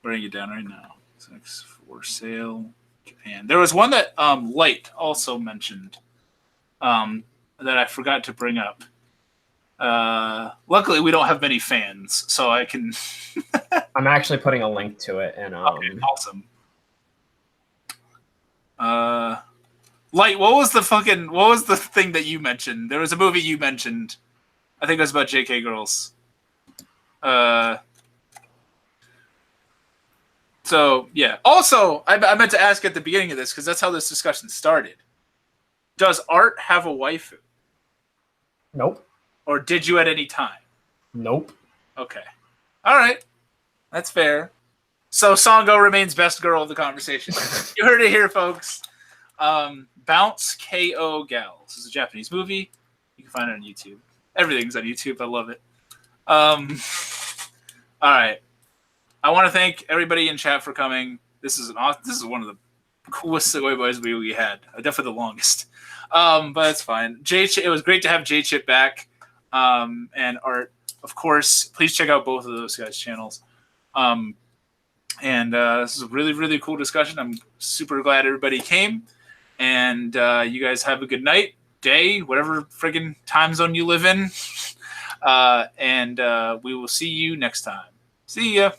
[SPEAKER 1] Bring it down right now. Sex for Sale, Japan. There was one that Light also mentioned that I forgot to bring up. Luckily, we don't have many fans, so I can.
[SPEAKER 2] I'm actually putting a link to it, and
[SPEAKER 1] okay, awesome. Light, what was the thing that you mentioned? There was a movie you mentioned. I think it was about JK girls. So yeah. Also, I meant to ask at the beginning of this because that's how this discussion started. Does art have a waifu?
[SPEAKER 2] Nope.
[SPEAKER 1] Or did you at any time?
[SPEAKER 2] Nope.
[SPEAKER 1] Okay. All right. That's fair. So Sango remains best girl of the conversation. You heard it here, folks. Bounce KO Gal. This is a Japanese movie. You can find it on YouTube. Everything's on YouTube. I love it. All right. I want to thank everybody in chat for coming. This is one of the coolest Sugoi Boyz we had. Definitely the longest. But it's fine. It was great to have J-Chip back. And Art, of course. Please check out both of those guys' channels. This is a really, really cool discussion. I'm super glad everybody came. And you guys have a good night, day, whatever friggin' time zone you live in. And we will see you next time. See ya.